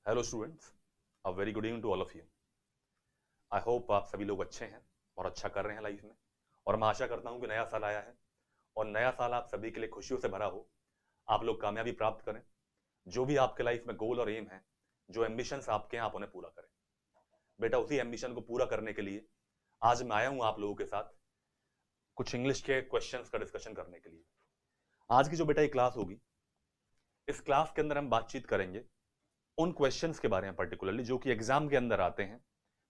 Hello students, a very good evening to all of you. I hope आप सभी लोग अच्छे हैं और अच्छा कर रहे हैं लाइफ में। और मैं आशा करता हूं कि नया साल आया है और नया साल आप सभी के लिए खुशियों से भरा हो। आप लोग कामयाबी प्राप्त करें, जो भी आपके लाइफ में गोल और एम है, जो एम्बिशंस आपके हैं, आप उन्हें पूरा करें। बेटा, उसी एम्बिशन को पूरा करने के लिए आज मैं आया हूं आप लोगों के साथ कुछ इंग्लिश के क्वेश्चंस का डिस्कशन करने के लिए। आज की जो बेटा ये क्लास होगी, इस क्लास के अंदर हम बातचीत करेंगे उन क्वेश्चंस के बारे में पर्टिकुलरली जो कि एग्जाम के अंदर आते हैं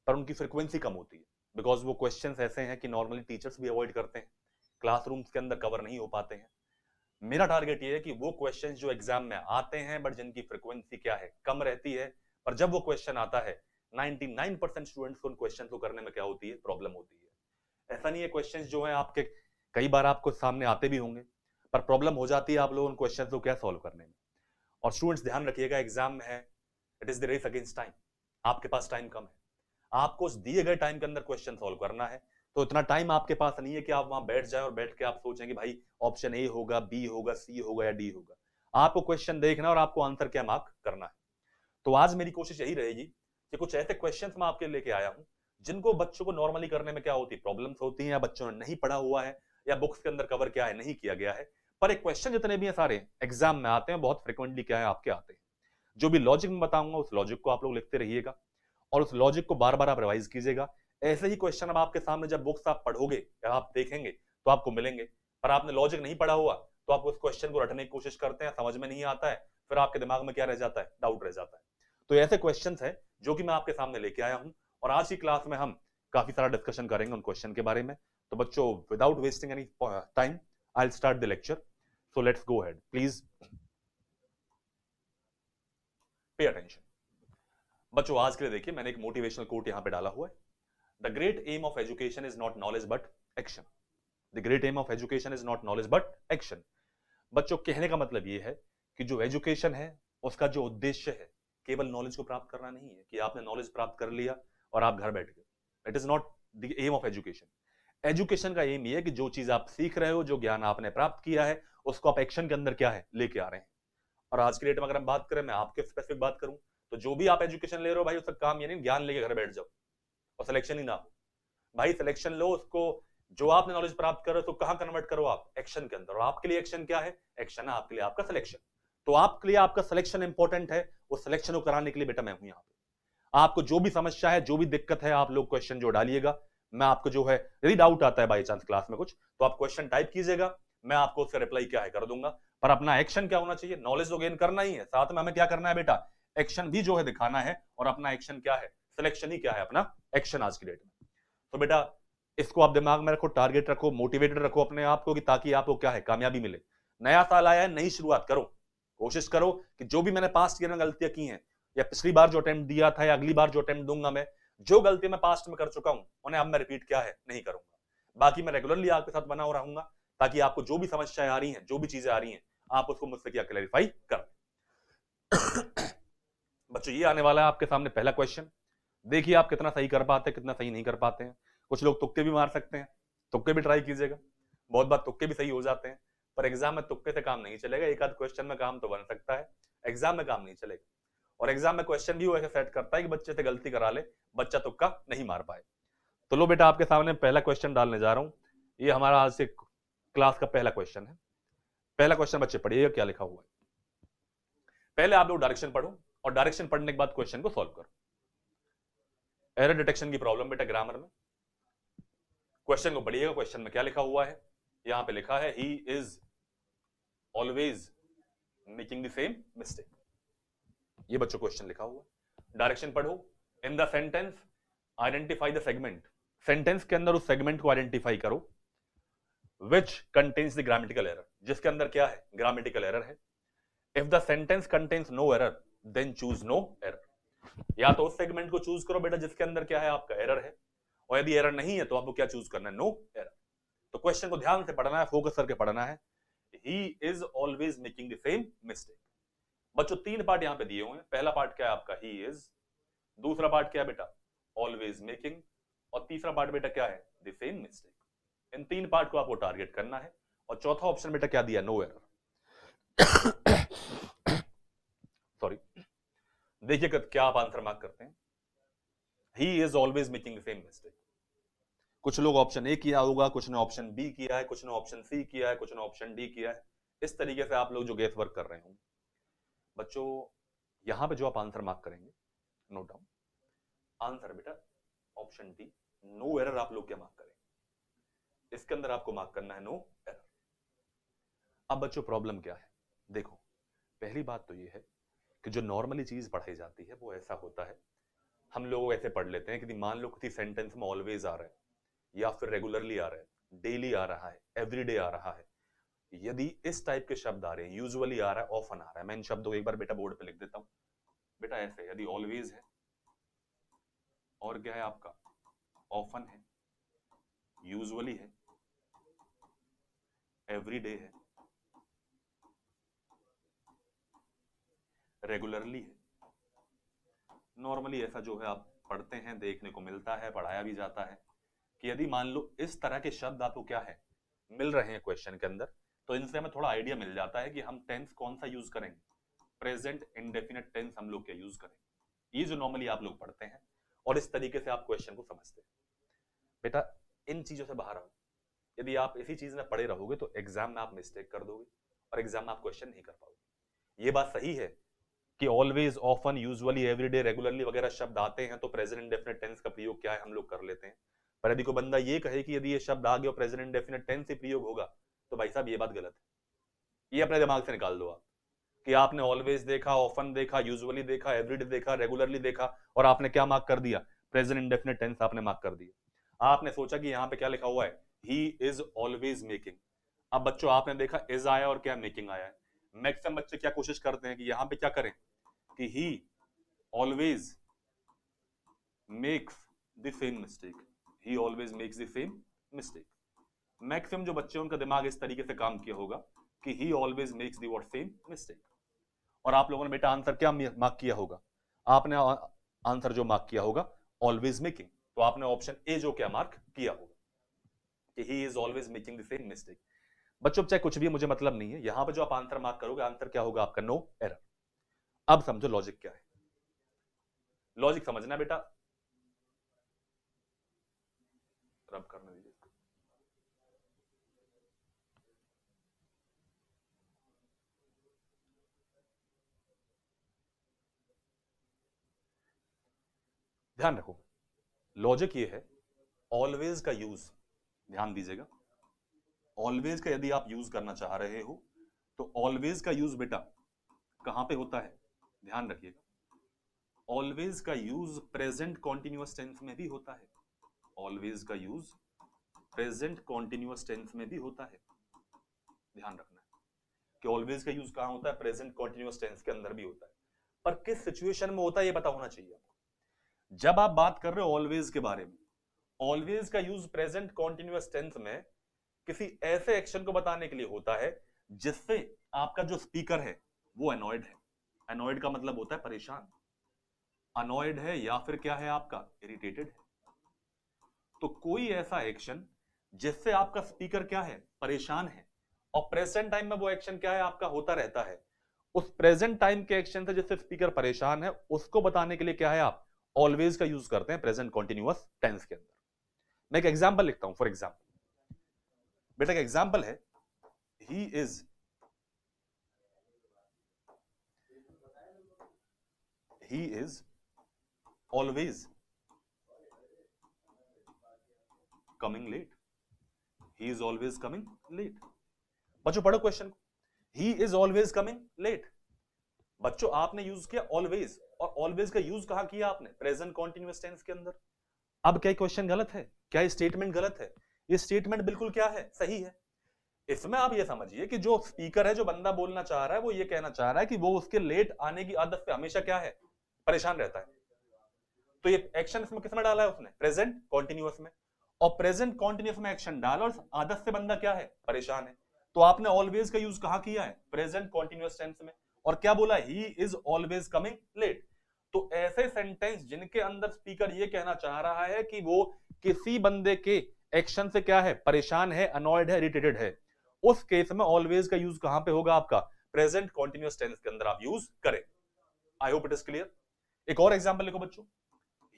पर उनकी फ्रिक्वेंसी कम होती है। बिकॉज वो क्वेश्चंस ऐसे हैं कि नॉर्मली टीचर्स भी अवॉइड करते हैं, क्लासरूम्स के अंदर कवर नहीं हो पाते हैं। मेरा टारगेट ये है कि वो क्वेश्चंस जो एग्जाम में आते हैं बट जिनकी फ्रिक्वेंसी क्या है, कम रहती है, पर जब वो क्वेश्चन आता है 99% स्टूडेंट्स को उन क्वेश्चन को करने में क्या होती है, प्रॉब्लम होती है। ऐसा नहीं है, क्वेश्चन जो है आपके कई बार आपको सामने आते भी होंगे पर प्रॉब्लम हो जाती है आप लोग उन क्वेश्चन को क्या सॉल्व करने में। और स्टूडेंट्स ध्यान रखिएगा, एग्जाम में है, it is the race against time. आपके पास टाइम कम है, आपको उस दिए गए टाइम के अंदर क्वेश्चन सॉल्व करना है। तो इतना टाइम आपके पास नहीं है कि आप वहां बैठ जाए और बैठ के आप सोचें कि भाई ऑप्शन ए होगा, बी होगा, सी होगा या डी होगा। आपको क्वेश्चन देखना और आपको आंसर क्या मार्क करना है। तो आज मेरी कोशिश यही रहेगी कि कुछ ऐसे क्वेश्चंस मैं आपके लेके आया हूं जिनको बच्चों को नॉर्मली करने में क्या होती है, प्रॉब्लम्स होती हैं, या बच्चों ने नहीं पढ़ा हुआ है, या बुक्स के अंदर कवर क्या है, नहीं किया गया है। पर एक क्वेश्चन जितने भी हैं सारे एग्जाम में आते हैं, बहुत फ्रिक्वेंटली क्या है आपके आते हैं। जो भी लॉजिक में बताऊंगा उस लॉजिक को आप लोग लिखते रहिएगा और उस लॉजिक को बार बार आप रिवाइज कीजिएगा। ऐसे ही क्वेश्चन अब आपके सामने जब बुक्स आप पढ़ोगे या आप देखेंगे तो आपको मिलेंगे, पर आपने लॉजिक नहीं पढ़ा हुआ तो आप उस क्वेश्चन को रटने की कोशिश करते हैं, समझ में नहीं आता है, फिर आपके दिमाग में क्या रह जाता है, डाउट रह जाता है। तो ऐसे क्वेश्चन है जो कि मैं आपके सामने लेके आया हूं और आज की क्लास में हम काफी सारा डिस्कशन करेंगे उन क्वेश्चन के बारे में। तो बच्चों, without wasting any time, I start the lecture. So let's go ahead, please pay attention. बच्चों, आज के लिए देखिए, मैंने एक मोटिवेशनल कोट यहां पे डाला हुआ है। The great aim of education is not knowledge but action. The great aim of education is not knowledge but action. बच्चों, कहने का मतलब यह है कि जो एजुकेशन है उसका जो उद्देश्य है, केवल नॉलेज को प्राप्त करना नहीं है कि आपने नॉलेज प्राप्त कर लिया और आप घर बैठ गए। It is not the aim of education. Education का एम यह है कि जो चीज आप सीख रहे हो, जो ज्ञान आपने प्राप्त किया है, उसको आप एक्शन के अंदर क्या है, लेके आ रहे हैं। और आज के डेट में अगर हम बात करें, मैं आपके स्पेसिफिक बात करूं, तो जो भी आप एजुकेशन ले रहे हो भाई, उसका काम ये नहीं ज्ञान लेके घर बैठ जाओ और सिलेक्शन ही ना हो। भाई सिलेक्शन लो, उसको जो आपने नॉलेज प्राप्त करो तो कहां कन्वर्ट करो, आप एक्शन के अंदर। और आपके लिए एक्शन क्या है, एक्शन है आपके लिए आपका सिलेक्शन। तो आपके लिए आपका सिलेक्शन इंपॉर्टेंट है, उस सिलेक्शन को कराने के लिए बेटा मैं हूं यहां पे। आपको जो भी समस्या है, जो भी दिक्कत है, आप लोग क्वेश्चन जो डालिएगा, मैं आपको जो है, यदि डाउट आता है बाई चांस क्लास में कुछ, तो आप क्वेश्चन टाइप कीजिएगा, मैं आपको उसका रिप्लाई क्या है कर दूंगा। पर अपना एक्शन क्या होना चाहिए, नॉलेज तो गेन करना ही है, साथ में हमें क्या करना है बेटा, एक्शन भी जो है दिखाना है। और अपना एक्शन क्या है, सिलेक्शन ही क्या है अपना एक्शन आज की डेट में। तो बेटा, इसको आप दिमाग में रखो, टारगेट रखो, मोटिवेटेड रखो अपने आप को, कि ताकि आपको क्या है, कामयाबी मिले। नया साल आया है, नई शुरुआत करो। कोशिश करो कि जो भी मैंने पास्ट ईयर में गलतियां की हैं, या पिछली बार जो अटेम्प्ट दिया था, या अगली बार जो अटेम्प्ट दूंगा, मैं जो गलती मैं पास्ट में कर चुका हूं उन्हें अब मैं रिपीट क्या है, नहीं करूंगा। बाकी मैं रेगुलरली आपके साथ बना रहूंगा ताकि आपको जो भी समस्याएं आ रही हैं, जो भी चीजें आ रही हैं, आप उसको मुझसे क्या क्लैरिफाई कर। बच्चों, ये आने वाला है आपके सामने पहला क्वेश्चन। देखिए आप कितना सही कर पाते हैं, कितना सही नहीं कर पाते हैं। कुछ लोग तुक्के भी मार सकते हैं, तुक्के भी ट्राई कीजिएगा। बहुत बार तुक्के भी सही हो जाते हैं, पर एग्जाम में तुक्के से काम नहीं चलेगा। एक आध क्वेश्चन में काम तो बन सकता है, एग्जाम में काम नहीं चलेगा। और एग्जाम में क्वेश्चन भी वो ऐसे सेट करता है कि बच्चे से गलती करा ले, बच्चा तुक्का नहीं मार पाए। तो लो बेटा, आपके सामने पहला क्वेश्चन डालने जा रहा हूं। ये हमारा आज से क्लास का पहला क्वेश्चन है। पहला क्वेश्चन बच्चे पढ़िएगा क्या लिखा हुआ है। पहले आप लोग डायरेक्शन पढ़ो और डायरेक्शन पढ़ने के बाद क्वेश्चन को सॉल्व करो। एरर डिटेक्शन की प्रॉब्लम बेटा ग्रामर में। क्वेश्चन को पढ़िएगा, क्वेश्चन में क्या लिखा हुआ है। यहां पे लिखा है he is always making the same mistake. ये बच्चों क्वेश्चन लिखा हुआ है। डायरेक्शन पढ़ो। In the sentence identify the segment. Sentence के अंदर उस सेगमेंट को आइडेंटिफाई करो which contains the grammatical error, जिसके अंदर क्या है, ग्रामेटिकल एरर है। If the sentence contains no error then choose no error. या तो उस सेगमेंट को चूज करो बेटा जिसके अंदर क्या है, आपका एरर है, और यदि एरर नहीं है तो आपको क्या चूज करना है, नो एरर। तो क्वेश्चन को ध्यान से पढ़ना है, फोकस करके पढ़ना है। He is always making the same mistake. बच्चों, तीन पार्ट यहां पे दिए हुए हैं। पहला पार्ट क्या है आपका, ही इज। दूसरा पार्ट क्या है बेटा, ऑलवेज मेकिंग। और तीसरा पार्ट बेटा क्या है, द सेम मिस्टेक। इन तीन पार्ट को आपको टारगेट करना है। और चौथा ऑप्शन बेटा क्या दिया, नो एरर। सॉरी। देखिए क्या आप आंसर मार्क करते हैं, ही is always making the same mistake. कुछ लोग ऑप्शन ए किया होगा, कुछ ने ऑप्शन बी किया है, कुछ ने ऑप्शन सी किया है, कुछ ने ऑप्शन डी किया है। इस तरीके से आप लोग जो गेस वर्क कर रहे होंगे बच्चों, यहां पे जो आप आंसर मार्क करेंगे, नोट डाउन, आंसर बेटा ऑप्शन डी, नो एरर। आप लोग क्या मार्क करेंगे, इसके अंदर आपको मार्क करना है नो एरर। अब बच्चों प्रॉब्लम क्या है, देखो पहली बात तो ये है कि जो नॉर्मली चीज पढ़ाई जाती है वो ऐसा होता है, हम लोग ऐसे पढ़ लेते हैं कि मान लो किसी सेंटेंस में ऑलवेज आ रहा है या फिर रेगुलरली आ रहा है, डेली आ रहा है, एवरीडे आ रहा है। यदि इस टाइप के शब्द आ रहे हैं, यूजुअली आ रहा है, ऑफन आ रहा है, मैं इन शब्दों को एक बार बेटा बोर्ड पे लिख देता हूं। बेटा ऐसे यदि ऑलवेज है और क्या है आपका, ऑफन है, यूजुअली है, एवरीडे है, रेगुलरली है, नॉर्मली ऐसा जो है आप पढ़ते हैं, देखने को मिलता है, पढ़ाया भी जाता है कि यदि मान लो इस तरह के शब्द आपको क्या है मिल रहे हैं क्वेश्चन के अंदर, तो इनसे हमें थोड़ा आइडिया मिल जाता है कि हम टेंस कौन सा यूज करेंगे, प्रेजेंट इंडेफिनिट टेंस हम लोग क्या यूज करेंगे, ये जो नॉर्मली आप लोग पढ़ते हैं और इस तरीके से आप क्वेश्चन को समझते हैं। बेटा इन चीजों से बाहर आओ, यदि आप इसी चीज में पढ़े रहोगे तो एग्जाम में आप मिस्टेक कर दोगे और एग्जाम में आप क्वेश्चन नहीं कर पाओगे। ये बात सही है कि always, often, usually, everyday, regularly वगैरह शब्द आते हैं तो प्रेजेंट इंडेफिनिट टेंस का प्रयोग क्या है हम लोग कर लेते हैं, पर यदि कोई बंदा ये कहे कि यदि ये शब्द आ गया और प्रेजेंट इंडेफिनिट टेंस से प्रयोग होगा, तो भाई साहब ये बात गलत है। ये अपने दिमाग से निकाल दो आप कि आपने ऑलवेज देखा, ऑफन देखा, यूजुअली देखा, एवरीडे देखा, रेगुलरली देखा और आपने क्या मार्क कर दिया, प्रेजेंट इंडेफिनिट टेंस आपने मार्क कर दिया। आपने सोचा कि यहां पे क्या लिखा हुआ है, ही इज ऑलवेज मेकिंग। अब बच्चों आपने देखा इज आया और क्या मेकिंग आया है। मैक्सिमम बच्चे क्या कोशिश करते हैं कि यहां पे क्या करें कि ही always makes the same mistake, he always makes the same mistake. Maximum जो बच्चे उनका दिमाग इस तरीके से काम किया होगा कि ही always makes the what same mistake. और आप लोगों ने बेटा आंसर क्या मार्क किया होगा, आपने आंसर जो मार्क किया होगा ऑलवेज मेकिंग, तो आपने ऑप्शन ए जो क्या मार्क किया होगा कि ही is always making the same mistake. बच्चों चाहे कुछ भी मुझे मतलब नहीं है, यहां पे जो आप आंसर मार्क करोगे आंसर क्या होगा आपका, नो एरर। अब समझो लॉजिक क्या है, लॉजिक समझना बेटा, रब करने दीजिए। ध्यान रखो लॉजिक ये है, ऑलवेज का यूज, ध्यान दीजिएगा, ऑलवेज का यदि आप यूज करना चाह रहे हो तो ऑलवेज का यूज बेटा कहां पे होता है, ध्यान रखिएगा, ऑलवेज का यूज प्रेजेंट कॉन्टिन्यूअस टेंस में भी होता है, ऑलवेज का यूज प्रेजेंट कॉन्टिन्यूअस टेंस में भी होता है। ध्यान रखना है कि ऑलवेज का यूज कहां होता है, प्रेजेंट कॉन्टिन्यूअस टेंस के अंदर भी होता है, पर किस सिचुएशन में होता है ये पता होना चाहिए आपको। जब आप बात कर रहे हो ऑलवेज के बारे में, ऑलवेज का यूज प्रेजेंट कॉन्टिन्यूअस टेंस में किसी ऐसे एक्शन को बताने के लिए होता है जिससे आपका जो स्पीकर है वो अनॉयड है। अनॉयड का मतलब होता है परेशान, अनॉयड है या फिर क्या है आपका, इरिटेटेड है। तो कोई ऐसा एक्शन जिससे आपका स्पीकर क्या है, परेशान है, और प्रेजेंट टाइम में वो एक्शन क्या है आपका होता रहता है, उस प्रेजेंट टाइम के एक्शन से जिससे स्पीकर परेशान है उसको बताने के लिए क्या है आप ऑलवेज का यूज करते हैं प्रेजेंट कॉन्टिन्यूअस टेंस के अंदर। मैं एक एग्जांपल लिखता हूं, फॉर एग्जांपल बेटा का एग्जांपल है, he is always coming late, he is always coming late. बच्चों पढ़ो क्वेश्चन को, he is always coming late. बच्चों आपने यूज किया ऑलवेज, और ऑलवेज का यूज कहां किया आपने, प्रेजेंट कॉन्टिन्यूअस टेंस के अंदर। अब क्या क्वेश्चन गलत है, क्या ये स्टेटमेंट गलत है, ये स्टेटमेंट बिल्कुल क्या है, सही है। इसमें आप ये समझिए कि जो स्पीकर है, जो बंदा बोलना चाह रहा है, वो ये कहना चाह रहा है कि वो उसके लेट आने की आदत पे हमेशा क्या है, परेशान रहता है। तो ये एक्शन इसमें किसमें डाला है उसने, प्रेजेंट कॉन्टिन्यूअस में, और प्रेजेंट कॉन्टिन्यूअस में एक्शन डाला और आदत से बंदा क्या है, परेशान है। तो आपने ऑलवेज का यूज कहां किया है, प्रेजेंट कॉन्टिन्यूअस टेंस में, और क्या बोला, he is always coming late. तो ऐसे सेंटेंस जिनके अंदर स्पीकर ये कहना चाह रहा है कि वो किसी बंदे के एक्शन से क्या है, परेशान है, अनॉयड है, इरिटेटेड है, उस केस में ऑलवेज का यूज कहां पे होगा आपका, प्रेजेंट कॉन्टिन्यूअस टेंस के अंदर आप यूज करें। I hope it is clear. एक और एग्जाम्पल लिखो बच्चों,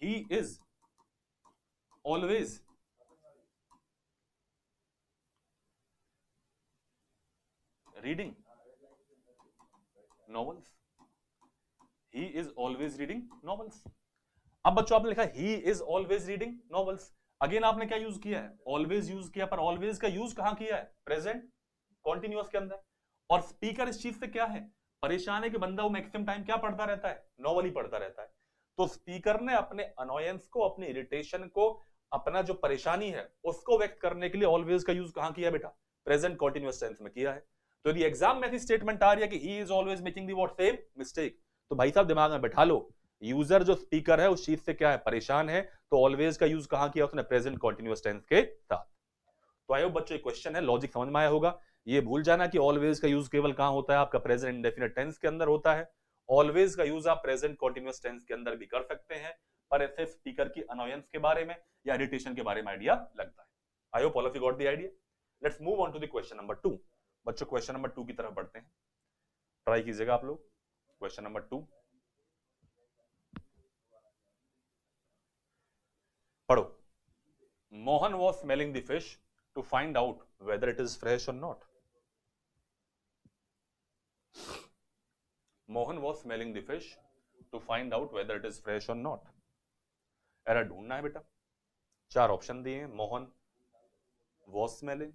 ही is always reading novels. He is always reading novels. अब बच्चों आपने लिखा ही is always reading novels, again आपने क्या यूज किया है, ऑलवेज यूज किया, पर ऑलवेज का यूज कहां किया है, प्रेजेंट कॉन्टिन्यूअस के अंदर। और स्पीकर इस चीज से क्या है, परेशान है कि बंदा वो मैक्सिमम टाइम क्या पढ़ता रहता है, नॉवल ही पढ़ता रहता है। तो स्पीकर ने अपने अनोयंस को, अपने इरिटेशन को, अपना जो परेशानी है उसको व्यक्त करने के लिए ऑलवेज का यूज कहां किया बेटा, प्रेजेंट कॉन्टिन्यूअस टेंस में किया है। तो यदि एग्जाम में ऐसी स्टेटमेंट आ रही है कि ही is always making the what same mistake, तो भाई साहब दिमाग में बैठा लो, यूजर जो स्पीकर है उस चीज से क्या है, परेशान है, तो ऑलवेज का यूज कहां किया उसने, प्रेजेंट कॉन्टिन्यूअस टेंस के साथ। तो आई होप बच्चों ये क्वेश्चन है, लॉजिक समझ में आया होगा। ये भूल जाना कि ऑलवेज का यूज केवल कहां होता है, आपका प्रेजेंट इंडेफिनिट टेंस के अंदर होता है। ऑलवेज का यूज आप प्रेजेंट कॉन्टिन्यूअस टेंस के अंदर भी कर सकते हैं, पर ऐसे स्पीकर की अनोयंस के बारे में या इरिटेशन के बारे में आइडिया लगता है। I hope all of you got the idea. Let's move on to the question number 2। बच्चों क्वेश्चन नंबर 2 की तरफ बढ़ते हैं, ट्राई कीजिएगा आप लोग। क्वेश्चन नंबर 2 पढ़ो। Mohan was smelling the fish to find out whether it is fresh और not. Mohan was smelling the fish to find out whether it is fresh और नॉट। एरर ढूंढना है बेटा, 4 ऑप्शन दिए हैं, Mohan was smelling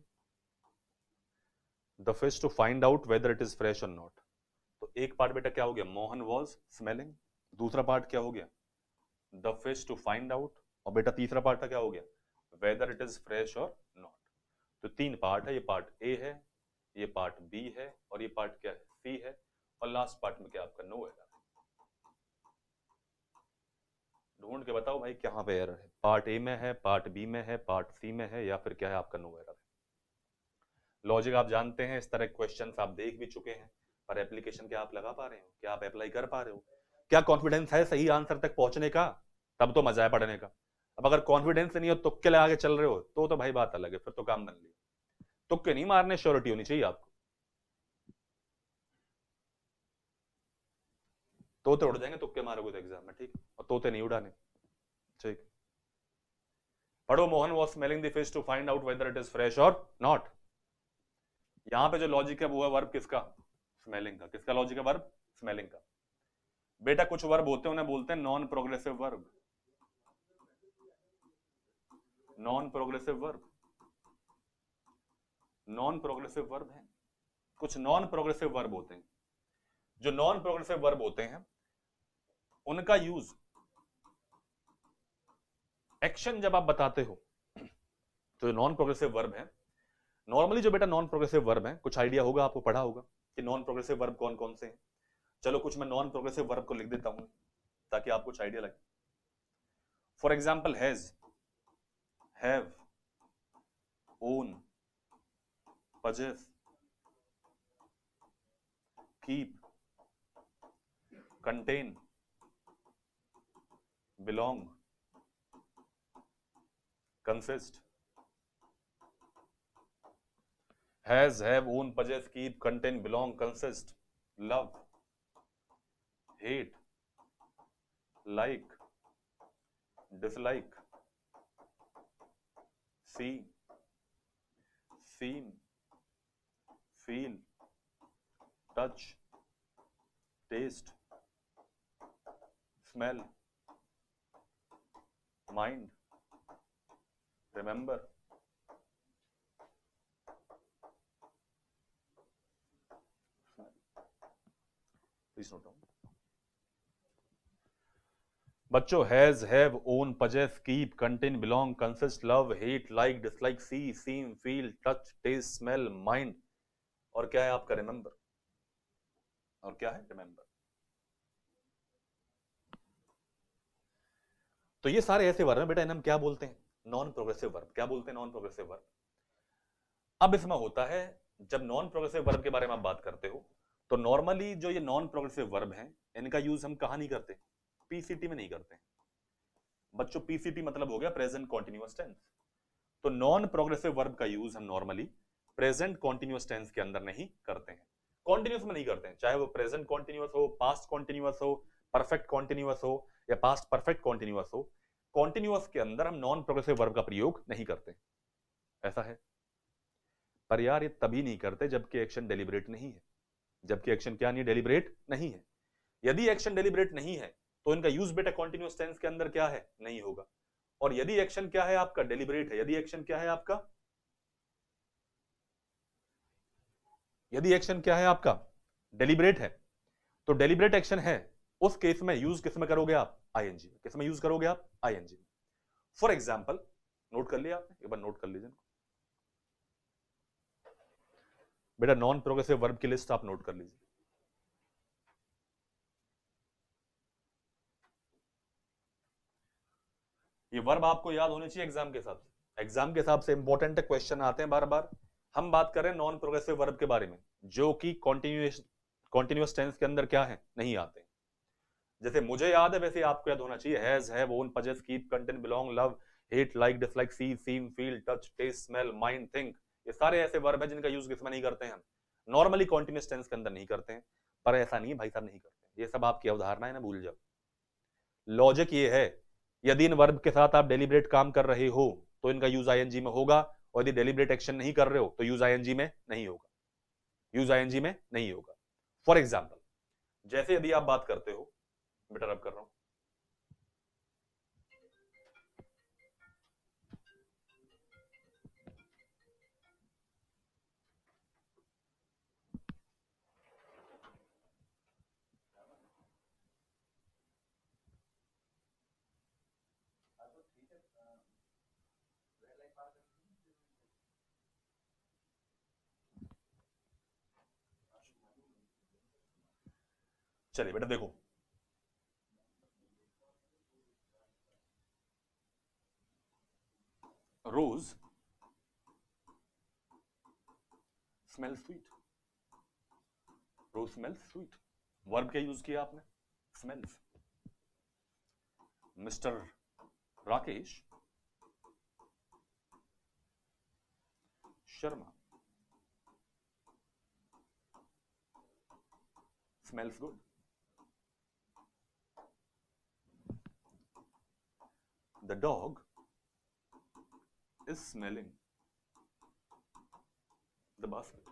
the fish to find out whether it is fresh और not. तो एक पार्ट बेटा क्या हो गया, मोहन वॉज स्मेलिंग, दूसरा पार्ट क्या हो गया, the fish to find out, और बेटा तीसरा पार्ट क्या हो गया, वेदर इट इज फ्रेश और नॉट। तो 3 पार्ट है, ये पार्ट ए है, ये पार्ट बी है, और ये पार्ट क्या है, सी है, और लास्ट पार्ट में क्या आपका नो एरर। ढूंढ के बताओ भाई कहां पे एरर है, पार्ट ए में है, पार्ट बी में है, पार्ट सी में है, या फिर क्या है आपका नो एरर है। लॉजिक आप जानते हैं, इस तरह क्वेश्चंस आप देख भी चुके हैं, पर एप्लीकेशन क्या आप लगा पा रहे हो, क्या आप अप्लाई कर पा रहे हो, क्या कॉन्फिडेंस है सही आंसर तक पहुंचने का, तब तो मजा है पढ़ने का। अब अगर कॉन्फिडेंस नहीं हो, तुक्के लगा के चल रहे हो, तो भाई बात अलग है, फिर तो काम बन लिया। तुक्के नहीं मारने, श्योरिटी होनी चाहिए आपको। तोते उड़ जाएंगे तुक्के मारोगे तो एग्जाम में, ठीक, और तोते नहीं उड़ाने, ठीक। पढ़ो, Mohan was smelling the fish to find out whether it is fresh और नॉट। यहां पे जो लॉजिक है वो है वर्ब किसका, स्मेलिंग का। किसका लॉजिक है, वर्ब स्मेलिंग का। बेटा कुछ वर्ब होते हैं उन्हें बोलते हैं non progressive verb, non progressive verb, non progressive verb है। कुछ नॉन प्रोग्रेसिव वर्ब होते हैं, जो नॉन प्रोग्रेसिव वर्ब होते हैं उनका यूज एक्शन जब आप बताते हो, तो नॉन प्रोग्रेसिव वर्ब है नॉर्मली, जो बेटा नॉन प्रोग्रेसिव वर्ब है, कुछ आइडिया होगा आपको, पढ़ा होगा कि नॉन प्रोग्रेसिव वर्ब कौन कौन से हैं। चलो कुछ मैं नॉन प्रोग्रेसिव वर्ब को लिख देता हूं ताकि आपको कुछ आइडिया लगे। For example has, have, own, possess, keep, contain, belong, consist। has, have, own, possess, keep, contain, belong, consist, love, hate, like, dislike, see, seem, feel, touch, taste, smell, mind, remember। Please note down बच्चों, has, have, own, possess, keep, contain, belong, consist, love, hate, like, dislike, see, seem, feel, touch, taste, smell, mind, और क्या है आपका remember, और क्या है remember. तो ये सारे ऐसे वर्ब हैं बेटा, इन्हें हम क्या बोलते हैं, नॉन प्रोग्रेसिव वर्ब। क्या बोलते हैं, नॉन प्रोग्रेसिव वर्ब। अब इसमें होता है, जब नॉन प्रोग्रेसिव वर्ब के बारे में आप बात करते हो, तो नॉर्मली जो ये नॉन प्रोग्रेसिव वर्ब हैं, इनका यूज हम कहां नहीं करते, पीसीटी में नहीं करते बच्चों। पीसीटी मतलब हो गया प्रेजेंट कॉन्टिन्यूअस टेंस। तो नॉन प्रोग्रेसिव वर्ब का यूज हम नॉर्मली प्रेजेंट कॉन्टिन्यूअस टेंस के अंदर नहीं करते हैं, कॉन्टिन्यूअस में नहीं करते हैं, चाहे वो प्रेजेंट कॉन्टिन्यूअस हो, पास्ट कॉन्टिन्यूअस हो, परफेक्ट कॉन्टिन्यूअस हो या पास्ट परफेक्ट कॉन्टिन्यूअस हो, कॉन्टिन्यूअस के अंदर हम नॉन प्रोग्रेसिव वर्ब का प्रयोग नहीं करते, ऐसा है। पर यार ये तभी नहीं करते जबकि एक्शन डेलिब्रेट नहीं है। जबकि एक्शन क्या नहीं है? डेलिब्रेट नहीं है। यदि एक्शन डेलिब्रेट नहीं है तो इनका यूज बेटा कॉन्टिन्यूअस टेंस के अंदर क्या है? नहीं होगा। और यदि एक्शन क्या है आपका? डेलिब्रेट है। यदि एक्शन क्या है आपका? यदि एक्शन क्या है आपका? डेलिब्रेट है। तो डेलिब्रेट एक्शन है, उस केस में यूज किस में करोगे आप? आईएनजी में। किस में यूज करोगे आप? आईएनजी में। फॉर एग्जाम्पल, नोट कर लिया आपने? एक बार नोट कर लीजिए बेटा, नॉन प्रोग्रेसिव वर्ब की लिस्ट आप नोट कर लीजिए। ये वर्ब आपको याद होनी चाहिए एग्जाम के हिसाब से। एग्जाम के हिसाब से इंपॉर्टेंट क्वेश्चन आते हैं बार बार। हम बात कर रहे हैं नॉन प्रोग्रेसिव वर्ब के बारे में, जो कि कॉन्टिन्यूअस टेंस के अंदर क्या है? नहीं आते। जैसे मुझे याद है वैसे आपको याद होना चाहिए। Has, have, own, possess, keep, contain, belong, love, hate, like, dislike, see, seem, feel, touch, taste, smell, mind, think, ये सारे ऐसे वर्ब है जिनका यूज किसमें नहीं करते हैं? हम नॉर्मली कॉन्टिन्यूअस टेंस के अंदर नहीं करते हैं। पर ऐसा नहीं है भाई साहब नहीं करते, ये सब आपकी अवधारणा है ना, भूल जाओ। लॉजिक ये है, यदि इन वर्ब के साथ आप डेलिब्रेट काम कर रहे हो तो इनका यूज आईएनजी में होगा, और यदि डेलिब्रेट एक्शन नहीं कर रहे हो तो यूज आईएनजी में नहीं होगा। यूज आईएनजी में नहीं होगा। फॉर एग्जाम्पल, जैसे यदि आप बात करते हो, बेटा रब कर रहा हूं, चलिए बेटा देखो, रोज स्मेल स्वीट। रोज स्मेल स्वीट, वर्ब क्या यूज किया आपने? Smells. Mister Rakesh Sharma smells good. The dog is smelling the basket.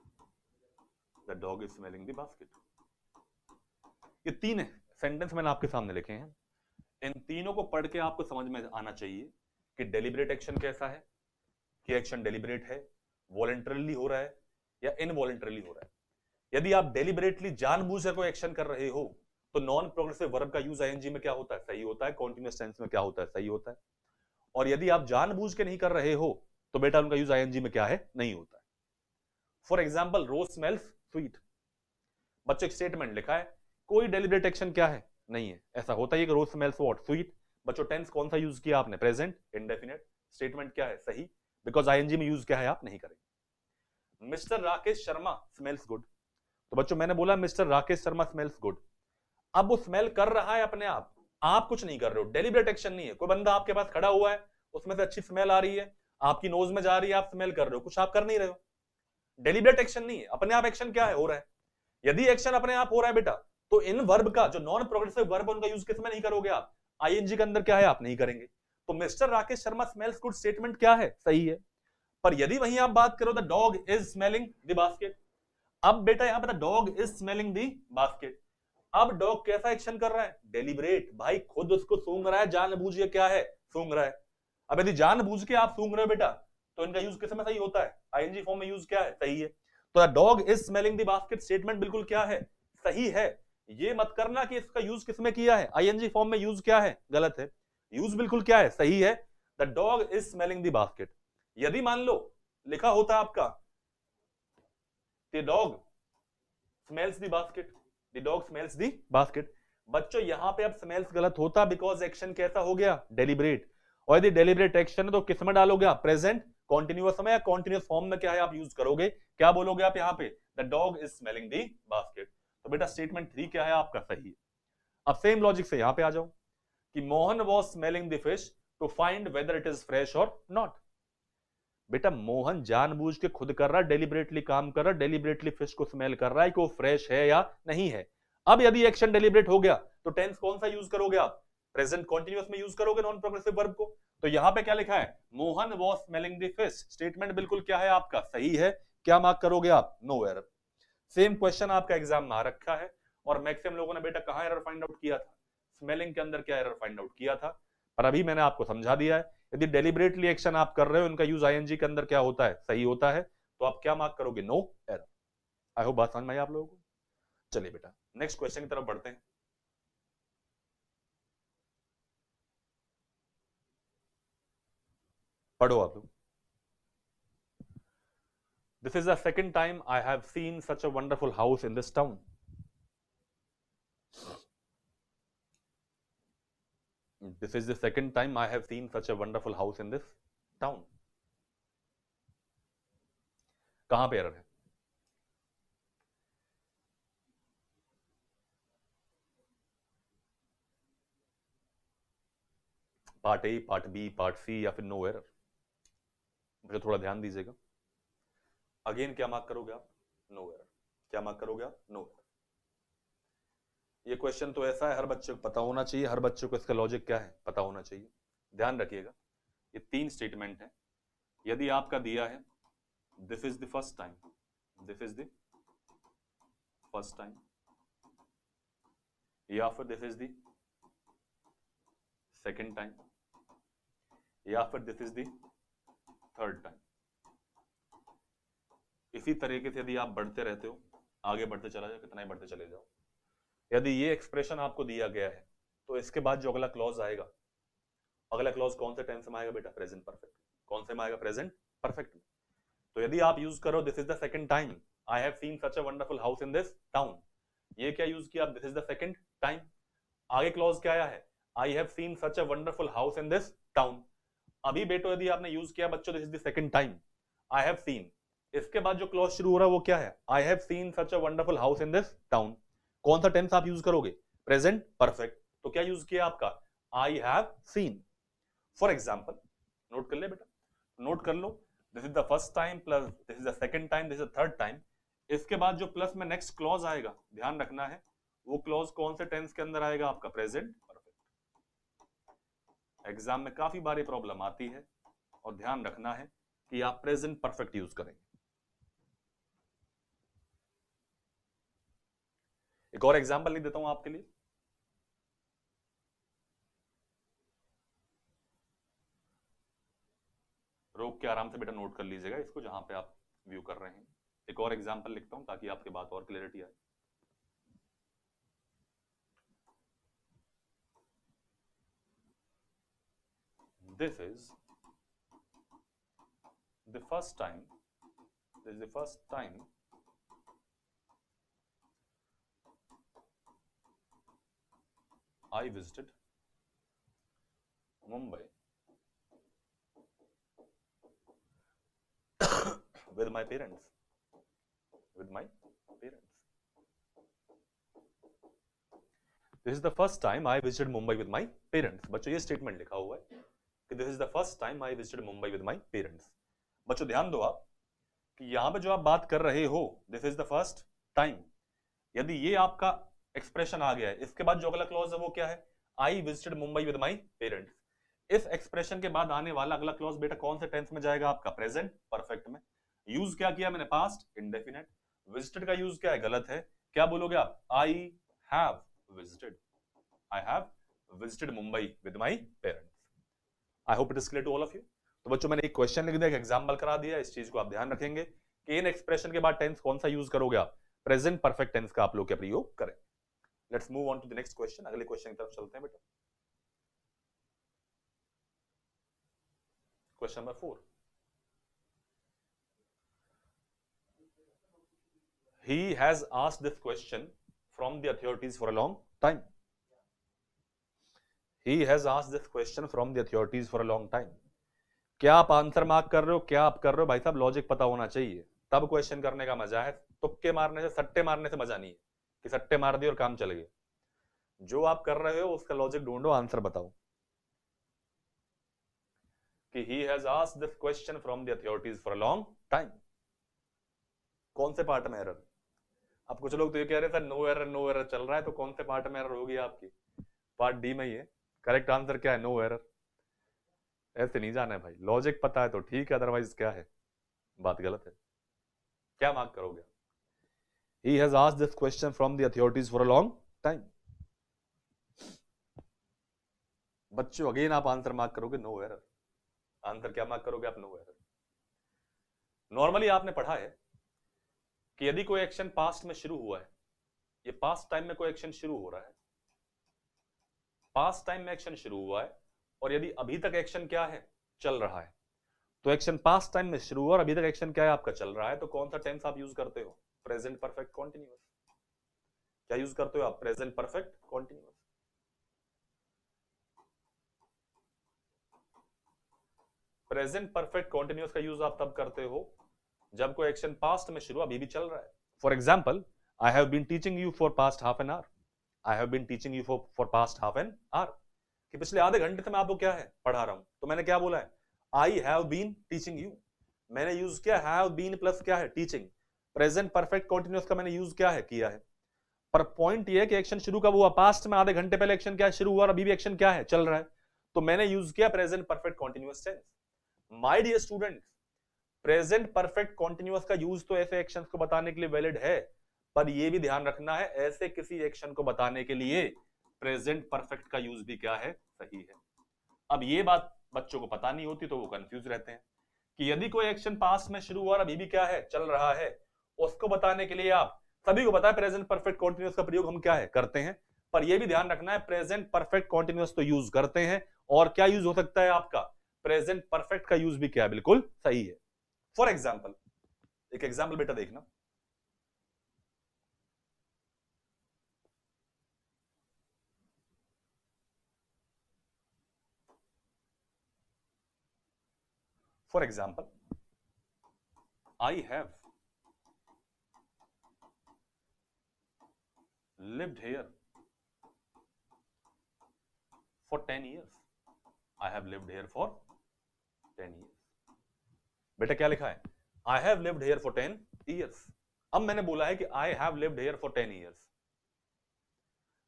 The dog is smelling the basket. ये तीन है सेंटेंस मैंने आपके सामने लिखे हैं। इन तीनों को पढ़ के आपको समझ में आना चाहिए कि डेलिब्रेट एक्शन कैसा है, कि एक्शन डेलिब्रेट है, वॉलंटरली हो रहा है या इनवॉलंटरली हो रहा है। यदि आप डेलिब्रेटली जानबूझकर कोई एक्शन कर रहे हो तो नॉन प्रोग्रेसिव वर्ब का यूज आईएनजी में क्या होता है? सही होता है। कॉन्टिन्यूअस टेंस में क्या होता है? सही होता है। और यदि आप जानबूझ के नहीं कर रहे हो तो बेटा उनका यूज आईएनजी में क्या है? नहीं होता है। For example, rose smells sweet. बच्चों एक स्टेटमेंट लिखा है, कोई डेलिब्रेट एक्शन क्या है? नहीं है। ऐसा होता है कि रोज स्मेल्स व्हाट? स्वीट। बच्चों टेंस कौन सा यूज किया आपने? Present indefinite. स्टेटमेंट क्या है? सही, बिकॉज आईएनजी में यूज क्या है? आप नहीं करेंगे। Mister Rakesh Sharma smells good. तो बच्चों मैंने बोला mister Rakesh Sharma smells good. अब वो स्मेल कर रहा है अपने आप कुछ नहीं कर रहे हो, डेलिब्रेट एक्शन नहीं है। कोई बंदा आपके पास खड़ा हुआ है, उसमें से अच्छी स्मेल आ रही है, आपकी नोज में जा रही है, आप स्मेल कर रहे हो, कुछ आप कर नहीं रहे हो। डेलिब्रेट एक्शन नहीं है, अपने आप एक्शन क्या है? हो रहा है। यदि एक्शन अपने आप हो रहा है बेटा, तो इन वर्ब का जो नॉन प्रोग्रेसिव वर्ब उनका यूज किसमें नहीं करोगे आप? आईएनजी के अंदर क्या है? आप नहीं करेंगे। तो mister Rakesh Sharma smells good statement क्या है? सही है। पर यदि वहीं आप बात करो the dog is smelling the basket, अब बेटा यहां पर dog is smelling the basket, अब डॉग कैसा एक्शन कर रहा है? डेलिब्रेट। भाई खुद उसको सूंघ रहा है, जानबूझ के क्या है? सूंघ रहा है। अब यदि जानबूझ के आप सूंघ रहे हो बेटा तो इनका यूज किस में सही होता है? आईएनजी फॉर्म में यूज क्या है? सही है। तो dog is smelling the basket statement बिल्कुल क्या है? सही है। ये मत करना कि इसका यूज किसमें किया है? आईएनजी फॉर्म में यूज क्या है? गलत है। यूज बिल्कुल क्या है? सही है। The dog is smelling the basket. यदि मान लो लिखा होता आपका the dog smells the basket, the dog smells the basket, बच्चों यहां पे अब स्मेल्स गलत होता, बिकॉज एक्शन कैसा हो गया? डेलिब्रेट। और यदि डेलिब्रेट एक्शन है तो किस में डालोगे आप? प्रेजेंट कॉन्टिन्यूअस में या कॉन्टिन्यूअस फॉर्म में क्या है आप यूज करोगे? क्या बोलोगे आप यहां पे? The dog is smelling the basket. तो बेटा स्टेटमेंट 3 क्या है आपका? सही है। अब सेम लॉजिक से यहां पे आ जाओ कि Mohan was smelling the fish to find whether it is fresh और नॉट। बेटा मोहन जानबूझ के खुद कर रहा है, डेलिब्रेटली काम कर रहा है, डेलिब्रेटली फिश को स्मेल कर रहा है कि वो फ्रेश है या नहीं है। अब यदि एक्शन डेलिब्रेट हो गया तो टेंस कौन सा यूज करोगे आप? प्रेजेंट कॉन्टिन्यूअस में यूज करोगे नॉन प्रोग्रेसिव वर्ब को। तो यहां पे क्या लिखा है? Mohan was smelling the fish. Statement बिल्कुल क्या है आपका? सही है। क्या मार्क करोगे आप? No error. सेम क्वेश्चन आपका एग्जाम में आ रखा है और मैक्सिमम लोगों ने बेटा कहां एरर फाइंड आउट किया था? स्मेलिंग के अंदर क्या एरर फाइंड आउट किया था, पर अभी मैंने आपको समझा दिया है। यदि डेलिबरेटली एक्शन आप कर रहे हो, इनका यूज आईएनजी के अंदर क्या होता है? सही होता है, तो आप क्या मार्क करोगे? No error. आई होप बात समझ में आई आप लोगों को। चलिए बेटा नेक्स्ट क्वेश्चन की तरफ बढ़ते हैं। पढ़ो आप लोग। This is the second time I have seen such a wonderful house in this town. This is the second time I have seen such a wonderful house in this town. कहां पे error है? Part A, part B, part C या फिर no error? मुझे थोड़ा ध्यान दीजिएगा। Again क्या मार्क करोगे आप? No error. क्या मार्क करोगे आप? No error. ये क्वेश्चन तो ऐसा है, हर बच्चे को पता होना चाहिए, हर बच्चे को इसका लॉजिक क्या है पता होना चाहिए। ध्यान रखिएगा, ये तीन स्टेटमेंट है। यदि आपका दिया है this is the first time, this is the first time, या फिर this is the second time, या फिर this is the third time. इसी तरीके से यदि आप बढ़ते रहते हो, आगे बढ़ते चला जाओ, कितना ही बढ़ते चले जाओ। यदि ये एक्सप्रेशन आपको दिया गया है तो इसके बाद जो अगला क्लॉज आएगा, अगला क्लॉज कौन से टेंस में आएगा बेटा? Present perfect. कौन से में आएगा? प्रेजेंट परफेक्ट में। तो यदि आप यूज करो this is the second time I have seen such a wonderful house in this town, ये क्या यूज किया? This is the second time. आगे क्लॉज क्या आया है? I have seen such a wonderful house in this town. अभी बेटो यदि आपने यूज किया बच्चों this is the second time I have scene, इसके बाद जो क्लॉज शुरू हो रहा है वो क्या है? I have seen such a wonderful house in this town. कौन सा टेंस आप यूज करोगे? Present perfect. तो क्या यूज किया आपका? I have seen. For example note कर ले बेटा, नोट कर लो, this is the first time plus this is the second time, this is the third time. इसके बाद जो प्लस में नेक्स्ट क्लॉज आएगा, ध्यान रखना है वो क्लॉज कौन से टेंस के अंदर आएगा? आपका प्रेजेंट परफेक्ट। एग्जाम में काफी बारी प्रॉब्लम आती है और ध्यान रखना है कि आप प्रेजेंट परफेक्ट यूज करेंगे। एक और एग्जाम्पल लिख देता हूं आपके लिए। रोक के आराम से बेटा नोट कर लीजिएगा इसको जहां पे आप व्यू कर रहे हैं। एक और एग्जाम्पल लिखता हूं ताकि आपके बात और क्लियरिटी आए। This is the first time, this is the first time I visited Mumbai with my parents, with my parents. This is the first time I visited Mumbai with my parents. बच्चों ये statement लिखा हुआ है कि this is the first time I visited Mumbai with my parents. बच्चों ध्यान दो आप कि यहां पे जो आप बात कर रहे हो this is the first time, यदि ये आपका एक्सप्रेशन आ गया है, इसके बाद जो अगला क्लॉज है वो क्या है? I visited Mumbai with my parents. इस एक्सप्रेशन के बाद आने वाला अगला क्लॉज बेटा कौन से टेंस में जाएगा? आपका प्रेजेंट परफेक्ट में। यूज क्या किया मैंने? Past indefinite. विजिटेड का यूज क्या है? गलत है। क्या बोलोगे आप? I have visited, I have visited Mumbai with my parents. I hope it is clear to all of you. तो बच्चों मैंने एक क्वेश्चन लिख दिया, एक एग्जाम्पल करा दिया, इस चीज को आप ध्यान रखेंगे कि इन एक्सप्रेशन के बाद टेंस कौन सा यूज करोगे आप? प्रेजेंट परफेक्ट टेंस का आप लोग क्या प्रयोग करें। Let's move on to the next question. अगले क्वेश्चन की तरफ चलते हैं बेटा। Question number 4। He has asked this question from the authorities for a long time. He has asked this question from the authorities for a long time. क्या आप answer mark कर रहे हो? क्या आप कर रहे हो? भाई साहब लॉजिक पता होना चाहिए, तब क्वेश्चन करने का मजा है। तुक्के मारने से, सट्टे मारने से मजा नहीं है कि सट्टे मार दिए और काम चल गया। जो आप कर रहे हो उसका लॉजिक ढूंढो, आंसर बताओ। कि he has asked this question from the authorities for a long time, कौन से पार्ट में एरर? अब कुछ लोग तो ये कह रहे हैं सर नो एरर चल रहा है, तो कौन से पार्ट में एरर होगी आपकी? पार्ट डी में ही है। करेक्ट आंसर क्या है? No error. ऐसे नहीं जाना है भाई, लॉजिक पता है तो ठीक है, अदरवाइज क्या है, बात गलत है। क्या मार्क करोगे? He has asked this question from the authorities for a long time. बच्चों अगेन आप आंसर मार्क करोगे नो एरर। आंसर क्या मार्क करोगे आप? No error. नॉर्मली आपने पढ़ा है कि यदि कोई एक्शन पास्ट में शुरू हुआ है, ये पास्ट टाइम में कोई एक्शन शुरू हो रहा है, पास्ट टाइम में एक्शन शुरू हुआ है, और यदि अभी तक एक्शन क्या है? चल रहा है। तो एक्शन पास्ट टाइम में शुरू हुआ और अभी तक एक्शन क्या है आपका? चल रहा है। तो कौन सा टेंस आप यूज करते हो? Present perfect continuous. क्या यूज करते हो आप? Present perfect continuous. Present perfect continuous का यूज आप तब करते हो जब कोई एक्शन पास्ट में शुरू अभी भी चल रहा है। For example, I have been teaching you for past half an hour. I have been teaching you for past half an hour, कि पिछले आधे घंटे से मैं आपको क्या है? पढ़ा रहा हूं। तो मैंने क्या बोला है? I have been teaching you. मैंने यूज किया हैव बीन प्लस क्या है? टीचिंग। प्रेजेंट परफेक्ट कॉन्टिन्यूअस का मैंने यूज क्या है? किया है। पर पॉइंट ये है कि एक्शन शुरू कब हुआ? पास्ट में। आधे घंटे पहले एक्शन क्या है? शुरू हुआ, और अभी भी एक्शन क्या है? चल रहा है। तो मैंने यूज किया present perfect continuous tense. My dear students, present perfect continuous का यूज तो ऐसे एक्शंस को बताने के लिए वैलिड है, पर यह भी ध्यान रखना है ऐसे किसी एक्शन को बताने के लिए प्रेजेंट परफेक्ट का यूज भी क्या है? सही है। अब ये बात बच्चों को पता नहीं होती तो वो कंफ्यूज रहते हैं कि यदि कोई एक्शन पास्ट में शुरू हुआ और अभी भी क्या है? चल रहा है, उसको बताने के लिए आप सभी को पता है प्रेजेंट परफेक्ट कॉन्टिन्यूअस का प्रयोग हम क्या है? करते हैं। पर यह भी ध्यान रखना है प्रेजेंट परफेक्ट कॉन्टिन्यूअस तो यूज करते हैं, और क्या यूज हो सकता है आपका? प्रेजेंट परफेक्ट का यूज भी क्या है? बिल्कुल सही है। फॉर एग्जाम्पल, एक एग्जाम्पल बेटा देखना। For example, I have lived here for 10 years. I have lived here for 10 years. बेटा क्या लिखा है? I have lived here for 10 years. अब मैंने बोला है कि I have lived here for 10 years.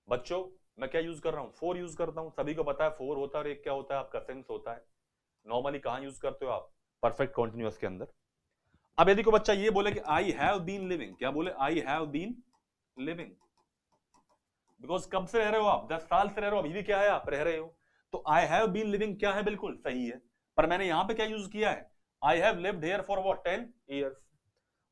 बच्चों मैं क्या यूज कर रहा हूं? फोर यूज करता हूं। सभी को पता है फोर होता है और एक क्या होता है आपका? सिंस होता है। नॉर्मली कहां यूज करते हो आप? परफेक्ट कॉन्टिन्यूअस के अंदर। अब यदि कोई बच्चा ये बोले कि आई हैव बीन लिविंग, क्या बोले? I have been living. Because कब से रह रहे हो आप? 10 साल से रह रहे हो, अभी भी क्या है? आप रह रहे हो। तो आई हैव बीन लिविंग क्या है? बिल्कुल सही है। पर मैंने यहां पे क्या यूज किया है? I have lived here for what? 10 years.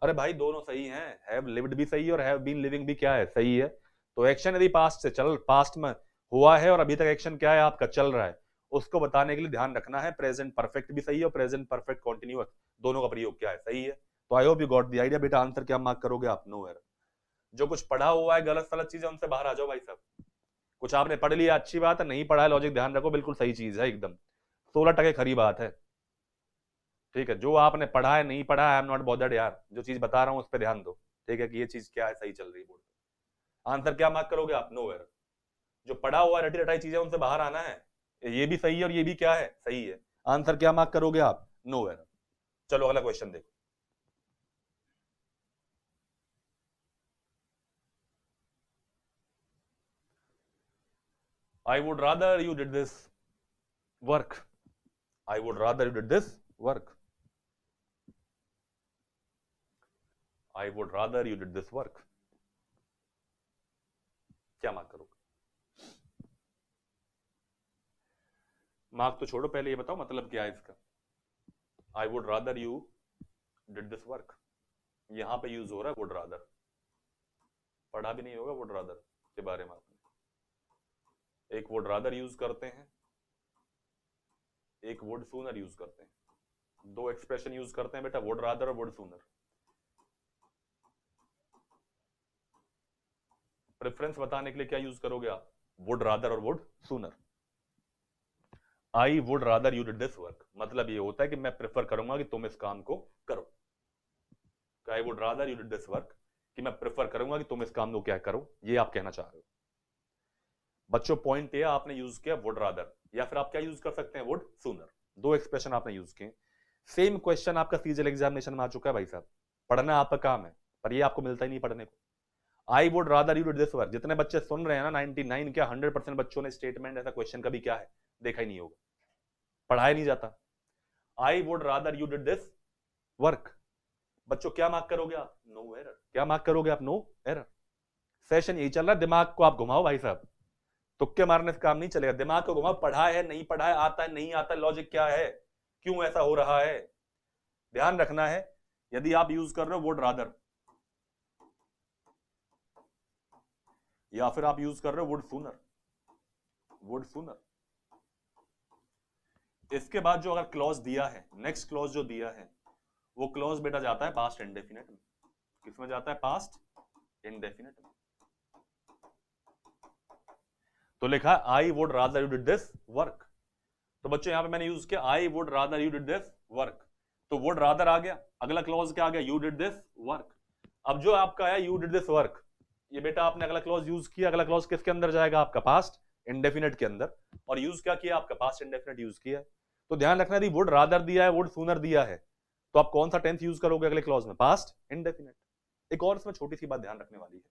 अरे भाई दोनों सही हैं, हैव लिव्ड भी सही है और हैव बीन लिविंग भी क्या है? सही है। तो एक्शन यदि पास्ट में हुआ है और अभी तक एक्शन क्या है आपका? चल रहा है, उसको बताने के लिए ध्यान रखना है प्रेजेंट परफेक्ट भी सही है और प्रेजेंट परफेक्ट कॉन्टिन्यूअस दोनों का प्रयोग क्या है? सही है। तो I hope you got the idea. बेटा आंसर क्या मार्क करोगे आप? No error. जो कुछ पढ़ा हुआ है गलत सलत चीजें उनसे बाहर आ जाओ भाई साहब। कुछ आपने पढ़ लिया अच्छी बात है, नहीं पढ़ा है लॉजिक ध्यान रखो, बिल्कुल सही चीज है एकदम। 16% खरी बात है। ठीक है, जो आपने पढ़ा है नहीं पढ़ा है, आई एम नॉट बॉदर्ड यार, जो चीज बता रहा हूं उस पर ध्यान दो। ठीक है कि ये चीज क्या है? सही चल रही है बोर्ड पे। आंसर क्या मार्क करोगे आप? No error. जो पढ़ा हुआ रटी रटाई चीजें उनसे बाहर आना है। ये भी सही है और ये भी क्या है? सही है। आंसर क्या मार्क करोगे आप? No error. चलो अगला क्वेश्चन देखो। I would rather you did this work. I would rather you did this work. I would rather you did this work. क्या मार्क करोगे? मार्क तो छोड़ो, पहले ये बताओ मतलब क्या है इसका? I would rather you did this work. यहां पे यूज हो रहा है would rather। पढ़ा भी नहीं होगा would rather के बारे में आपने। एक would rather यूज करते हैं, एक would sooner यूज करते हैं। दो एक्सप्रेशन यूज करते हैं बेटा, would rather और would sooner। प्रेफरेंस बताने के लिए क्या यूज करोगे आप? वुड रादर और would sooner. I would rather you did this work, मतलब ये होता है कि मैं प्रेफर करूंगा कि तुम इस काम को करो। आई would rather you did this work, कि मैं प्रेफर करूंगा कि तुम इस काम को क्या करो, ये आप कहना चाह रहे हो। बच्चों पॉइंट ये आपने यूज किया वुड रादर, या फिर आप क्या यूज कर सकते हैं? Would sooner. दो एक्सप्रेशन आपने यूज किए। सेम क्वेश्चन आपका सीजीएल एग्जामिनेशन में आ चुका है भाई साहब। पढ़ना आपका काम है, पर ये आपको मिलता ही नहीं पढ़ने को। आई would rather you did this work. जितने बच्चे सुन रहे हैं ना 99 क्या 100% बच्चों ने स्टेटमेंट ऐसा क्वेश्चन कभी क्या है देखा ही नहीं होगा, पढ़ाया नहीं जाता। आई would rather you did this work. बच्चों क्या मार्क करोगे आप? No error. क्या मार्क करोगे आप? No error. सेशन यही चल रहा है, दिमाग को आप घुमाओ भाई साहब, तुक्के मारने से काम नहीं चलेगा। दिमाग को घुमाओ, पढ़ा है नहीं पढ़ा है, आता है नहीं आता, लॉजिक क्या है, क्यों ऐसा हो रहा है, ध्यान रखना है। यदि आप यूज कर रहे हो वुड रादर या फिर आप यूज कर रहे हो वुड सूनर, वुड सूनर, इसके बाद जो अगर क्लॉज दिया है, नेक्स्ट क्लॉज जो दिया है वो क्लॉज बेटा जाता है पास्ट इंडेफिनिट में। किसमें जाता है? पास्ट इंडेफिनिट में। तो लिखा है आई would rather you did this work. तो बच्चों यहां पे मैंने यूज किया आई would rather you did this work, तो वुड रादर आ गया, अगला क्लॉज क्या आ गया? You did this work. अब जो आपका है यू डिड दिस वर्क, ये बेटा आपने अगला क्लॉज यूज किया, अगला क्लॉज किसके अंदर जाएगा? आपका पास्ट इंडेफिनिट के अंदर, और यूज क्या किया? आपका पास्ट इंडेफिनिट यूज किया है। तो ध्यान रखना यदि वुड रादर दिया है, वुड सूनर दिया है, तो आप कौन सा टेंस यूज करोगे अगले क्लॉज में? Past indefinite. एक और इसमें छोटी सी बात ध्यान रखने वाली है,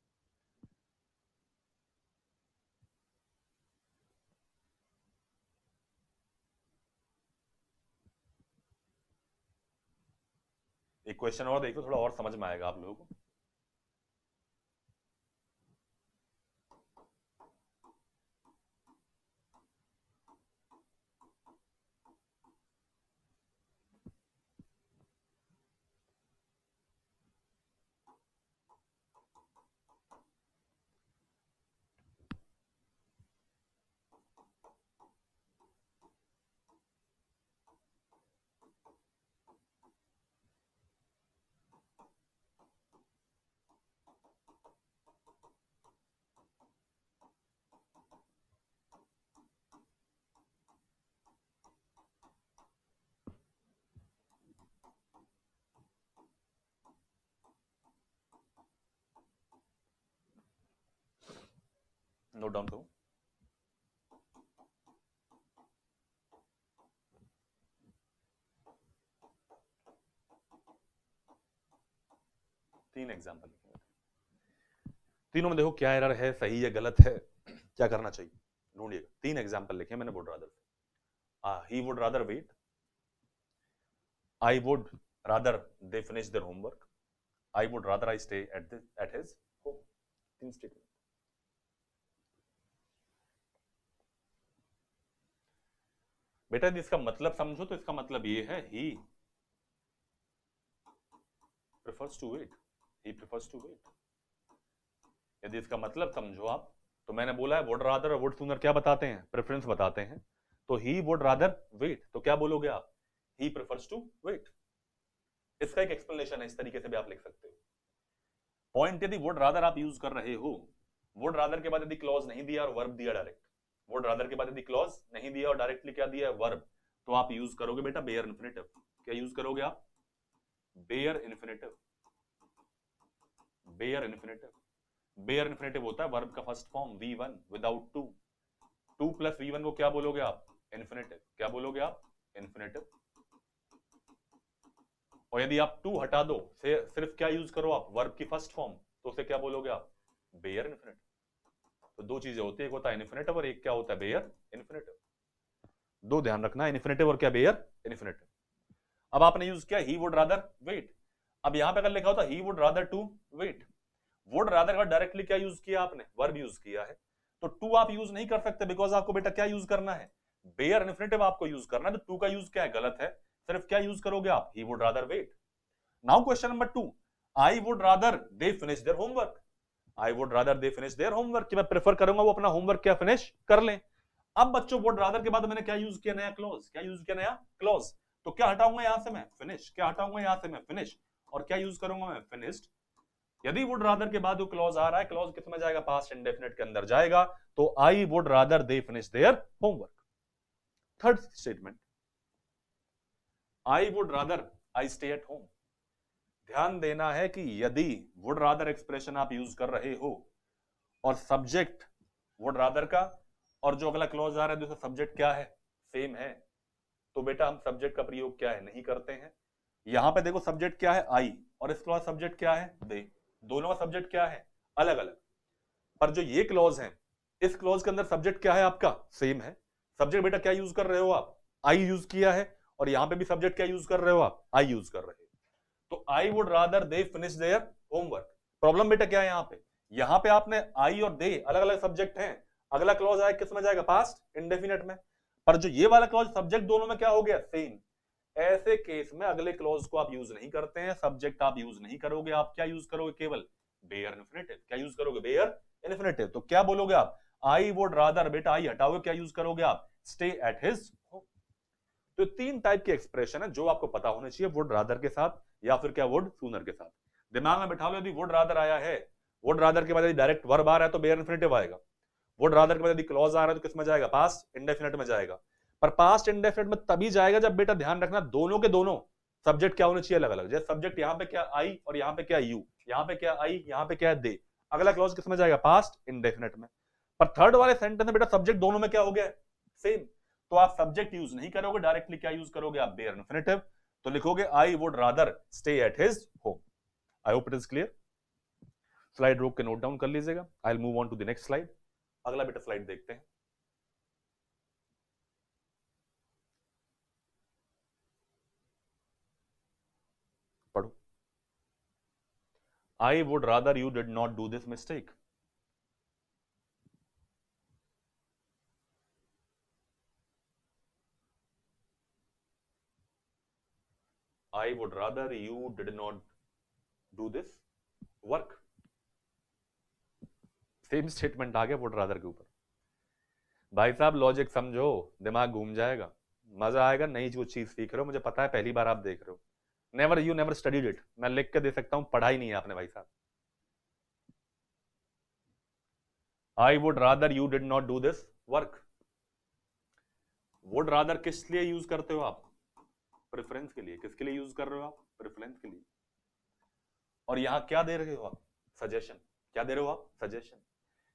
एक क्वेश्चन और देखो, थोड़ा और समझ में आएगा आप लोगों को। नोट डाउन करो। तीन एग्जाम्पल, तीनों में देखो क्या एरर है, सही है गलत है, क्या करना चाहिए, ढूंढिएगा। तीन एग्जाम्पल लिखे मैंने would rather say. He would rather wait, I would rather they finish their homework, I would rather I stay at his home. तीन स्टेटमेंट। बेटा यदि इसका मतलब समझो तो इसका मतलब ये है he prefers to wait, he prefers to wait. यदि इसका मतलब समझो आप, तो मैंने बोला है वुड रादर और वुड सूनर क्या बताते हैं? प्रेफरेंस बताते हैं। तो ही वुड रादर वेट, तो क्या बोलोगे आप? He prefers to wait. इसका एक एक्सप्लेनेशन है, इस तरीके से भी आप लिख सकते हो। पॉइंट यदि वुड रादर आप यूज कर रहे हो, वुड रादर के बाद यदि क्लॉज नहीं दिया और वर्ब दिया डायरेक्ट, वुड रादर के बाद यदि क्लॉज नहीं दिया और डायरेक्टली क्या दिया है? वर्ब, तो आप यूज करोगे बेटा बेयर इन्फिनिटिव। क्या यूज करोगे आप? Bare infinitive. Bare infinitive, bare infinitive होता है वर्ब का first form V1 without to, to plus V1 को क्या बोलोगे आप? इन्फिनिटिव। क्या बोलोगे आप? इन्फिनिटिव। और यदि आप टू हटा दो, सिर्फ क्या यूज करो आप? वर्ब की फर्स्ट फॉर्म, तो उसे क्या बोलोगे आप? Bare infinitive. तो दो चीजें होती है, एक होता है इन्फिनिटिव और एक क्या होता है? Bare infinitive. दो ध्यान रखना, इन्फिनिटिव और क्या? Bare infinitive. अब आपने यूज किया ही वुड रादर वेट। अब यहां पे अगर लिखा होता he would rather to wait, would rather का डायरेक्टली क्या यूज किया आपने? वर्ब यूज किया है। तो टू आप यूज नहीं कर सकते, बिकॉज आपको बेटा क्या यूज करना है? बेयर इन्फिनिटिव आपको यूज करना है। तो टू का यूज क्या है? गलत है। सिर्फ क्या यूज करोगे आप? He would rather wait. Now question number 2, I would rather they finish their homework. I would rather they finish their homework, कि मैं प्रेफर करूंगा वो अपना होमवर्क क्या फिनिश कर लें। अब बच्चों वुड रादर के बाद मैंने क्या यूज किया? नया क्लॉज। क्या यूज किया? नया क्लॉज। तो क्या हटाऊंगा यहां से मैं? फिनिश। क्या हटाऊंगा यहां से मैं? फिनिश। और क्या यूज करूंगा मैं? फिनिश्ड। यदि वुड रादर के बाद जो क्लॉज आ रहा है, क्लॉज किस में जाएगा? पास्ट इंडेफिनिट के अंदर जाएगा। तो आई would rather they finish their homework. Third statement, I would rather I stay at home. ध्यान देना है कि यदि वुड रादर एक्सप्रेशन आप यूज कर रहे हो और सब्जेक्ट वुड रादर का और जो अगला क्लॉज आ रहा है दूसरा सब्जेक्ट क्या है? सेम है, तो बेटा हम सब्जेक्ट का प्रयोग क्या है? नहीं करते हैं। यहां पे देखो सब्जेक्ट क्या है? आई, और इस क्लॉज सब्जेक्ट क्या है? दे। दोनों का सब्जेक्ट क्या है? अलग अलग। पर जो ये क्लॉज है, इस क्लॉज के अंदर सब्जेक्ट क्या है आपका, सेम है। सब्जेक्ट बेटा क्या यूज कर रहे हो आप, आई यूज किया है, और यहां पे भी सब्जेक्ट क्या यूज कर रहे हो आप, आई यूज कर रहे हो। तो आई would rather they finish their homework. Problem बेटा क्या है यहां पे आपने आई और दे अलग अलग सब्जेक्ट हैं, अगला क्लॉज आए किस में जाएगा, पास्ट इंडेफिनेट में। पर जो ये वाला क्लॉज सब्जेक्ट दोनों में क्या हो गया, सेम। ऐसे केस में अगले क्लॉज को आप यूज नहीं करते हैं, सब्जेक्ट आप यूज नहीं करोगे, आप क्या यूज करोगे, केवल बेयर इन्फिनेटिव। क्या यूज करोगे, बेयर इन्फिनेटिव। तो क्या बोलोगे आप, आई वुड रादर, बेटा आई हटाओगे, क्या यूज करोगे आप, स्टे एट हिज होम। तो तीन टाइप के एक्सप्रेशन है जो आपको पता होने चाहिए, वुड रादर के साथ या फिर क्या वुड सूनर के साथ। दिमाग में बैठा लो, यदि वुड रादर आया है, वुड रादर के बाद यदि डायरेक्ट वर्ब आ रहा है तो बेयर इन्फिनेटिव आएगा। वुड रादर के बाद यदि क्लॉज आ रहा है तो किसमें जाएगा, पास्ट इंडेफिनेट में जाएगा। पर पास्ट इंडेफिनेट में तभी जाएगा जब बेटा ध्यान रखना दोनों के दोनों सब्जेक्ट क्या होने चाहिए, अलग अलग। जैसे सब्जेक्ट यहां पे क्या आई और यहां पे क्या यू, यहां पे क्या आई यहां पे क्या दे, अगला क्लॉज किसमें जाएगा, पास्ट इंडेफिनेट में। पर थर्ड वाले सेंटेंस में बेटा सब्जेक्ट दोनों में क्या हो गया, सेम। तो आप सब्जेक्ट यूज नहीं करोगे, डायरेक्टली क्या यूज करोगे आप, बेयर इन्फिनेटिव। तो लिखोगे I would rather stay at his home. I hope it is clear. Slide रोक के नोट डाउन कर लीजिएगा। I will move on to the next slide. अगला बेटा स्लाइड देखते हैं। पढ़ो। I would rather you did not do this mistake. I would rather you did not do this work. Same statement आ गया would rather के ऊपर। भाई साहब लॉजिक समझो, दिमाग घूम जाएगा, मजा आएगा, नई जो चीज सीख रहे हो, मुझे पता है पहली बार आप देख रहे हो। Never, you never studied it, मैं लिख के दे सकता हूं, पढ़ा ही नहीं है आपने भाई साहब। आई would rather you did not do this work. Would rather किस लिए यूज करते हो आप, प्रेफरेंस के लिए। किसके लिए यूज कर रहे हो आप, प्रेफरेंस के लिए। और यहां क्या दे रहे हो आप, सजेशन। क्या दे रहे हो आप, सजेशन,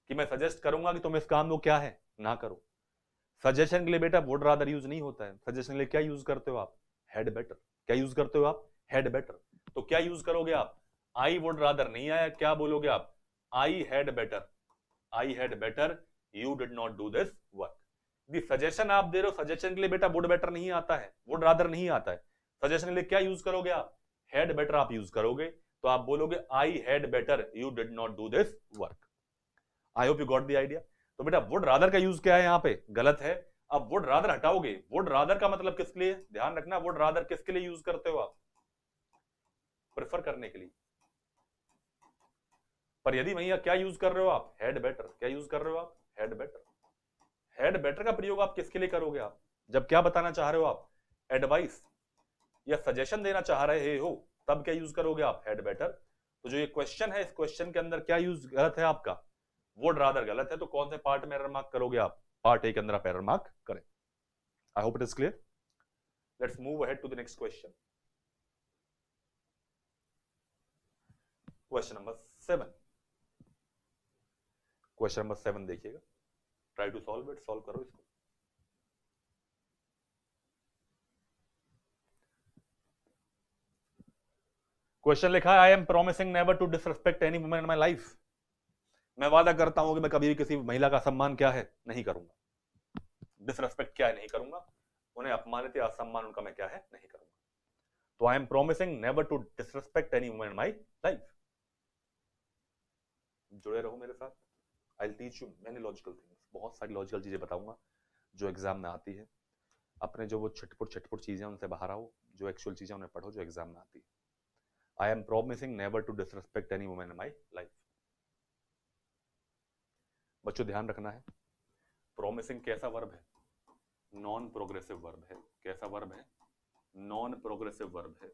कि मैं सजेस्ट करूंगा कि तुम इस काम को क्या है ना करो। सजेशन के लिए बेटा वुड रादर यूज नहीं होता है, सजेशन के लिए क्या यूज करते हो आप, हैड बेटर। क्या यूज करते हो आप, हैड बेटर। तो क्या यूज करोगे आप, आई वुड रादर नहीं आया, क्या बोलोगे आप, I had better. I had better you did not do this work. Suggestion आप दे रहे हो, सजेशन के लिए बेटा वुड बेटर नहीं आता है, वुड रादर नहीं आता है। सजेशन के लिए क्या यूज करोगे आप, हैड बेटर आप यूज करोगे। तो आप बोलोगे I had better you did not do this work. I hope you got the idea. तो बेटा वुड रादर का यूज क्या है यहां पे, गलत है। अब वुड रादर हटाओगे, वुड रादर का मतलब किसके लिए, ध्यान रखना, वुड रादर किसके लिए यूज करते हो आप, प्रेफर करने के लिए। पर यदि भैया क्या यूज कर रहे हो आप, हैड बेटर। क्या यूज कर रहे हो आप, हैड बेटर। हैड बेटर का प्रयोग आप किसके लिए करोगे आप, जब क्या बताना चाह रहे हो आप, एडवाइस या सजेशन देना चाह रहे हो, तब क्या यूज करोगे आप, हैड बेटर। तो जो ये क्वेश्चन है, इस क्वेश्चन के अंदर क्या यूज गलत है आपका, वुड रादर गलत है। तो कौन से पार्ट में एरर मार्क करोगे आप, पार्ट ए के अंदर आप एरर मार्क करें। I hope it is clear. Let's move ahead to the next question. Question number 7। Question number 7 देखिएगा, try to solve it, solve करो इसको। क्वेश्चन लिखा है, I am promising never to disrespect any woman in my life. मैं वादा करता हूं कि मैं कभी भी किसी महिला का सम्मान क्या है नहीं करूंगा। डिसरिस्पेक्ट क्या है, नहीं करूंगा। उन्हें अपमानित या असम्मान उनका मैं क्या है नहीं करूंगा। तो I am promising never to disrespect any woman in my life. जुड़े रहो मेरे साथ। I will teach you many logical things, बहुत सारी लॉजिकल चीजें बताऊंगा जो एग्जाम में आती है। अपने जो वो छटपुट चीजें उनसे बाहर आओ, जो एक्चुअल चीजें उन्हें पढ़ो जो एग्जाम में आती है। I am promising never to disrespect any woman in my life. बच्चों ध्यान रखना है, प्रोमिसिंग कैसा वर्ब है, नॉन प्रोग्रेसिव वर्ब है। कैसा वर्ब है, नॉन प्रोग्रेसिव वर्ब है।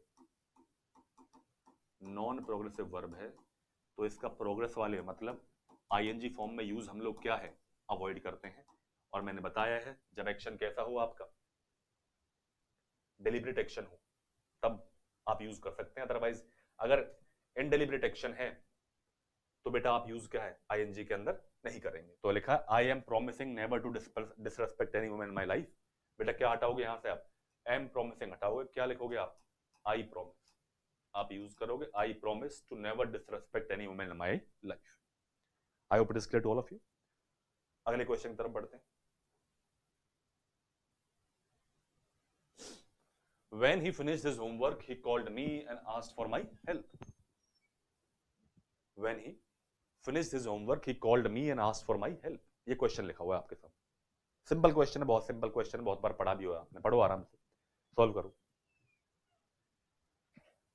नॉन प्रोग्रेसिव वर्ब है, तो इसका प्रोग्रेस वाले मतलब आईएनजी फॉर्म में यूज हम लोग क्या है, अवॉइड करते हैं। और मैंने बताया है जब एक्शन कैसा हो आपका, डेलिब्रेट एक्शन हो, तब आप यूज कर सकते हैं। अदरवाइज अगर इनडेलिब्रेट एक्शन है तो बेटा आप यूज क्या है, आईएनजी के अंदर नहीं करेंगे। तो लिखा है I am promising never to disrespect any woman in my life. बेटा क्या हटाओगे यहां से आप, एम प्रोमिसिंग हटाओगे, क्या लिखोगे आप, आई प्रोमिस। आप यूज करोगे I promise to never disrespect any woman in my life. I hope it is clear to all of you. अगले क्वेश्चन की तरफ बढ़ते हैं। When he finished his homework, he called me and asked for my help. When he finished his homework, he called me and asked for my help. ये question लिखा हुआ है आपके सामने, सिंपल क्वेश्चन है, बहुत सिंपल क्वेश्चन है, बहुत बार पढ़ा भी हुआ आपने, पढ़ो आराम से, सॉल्व करो,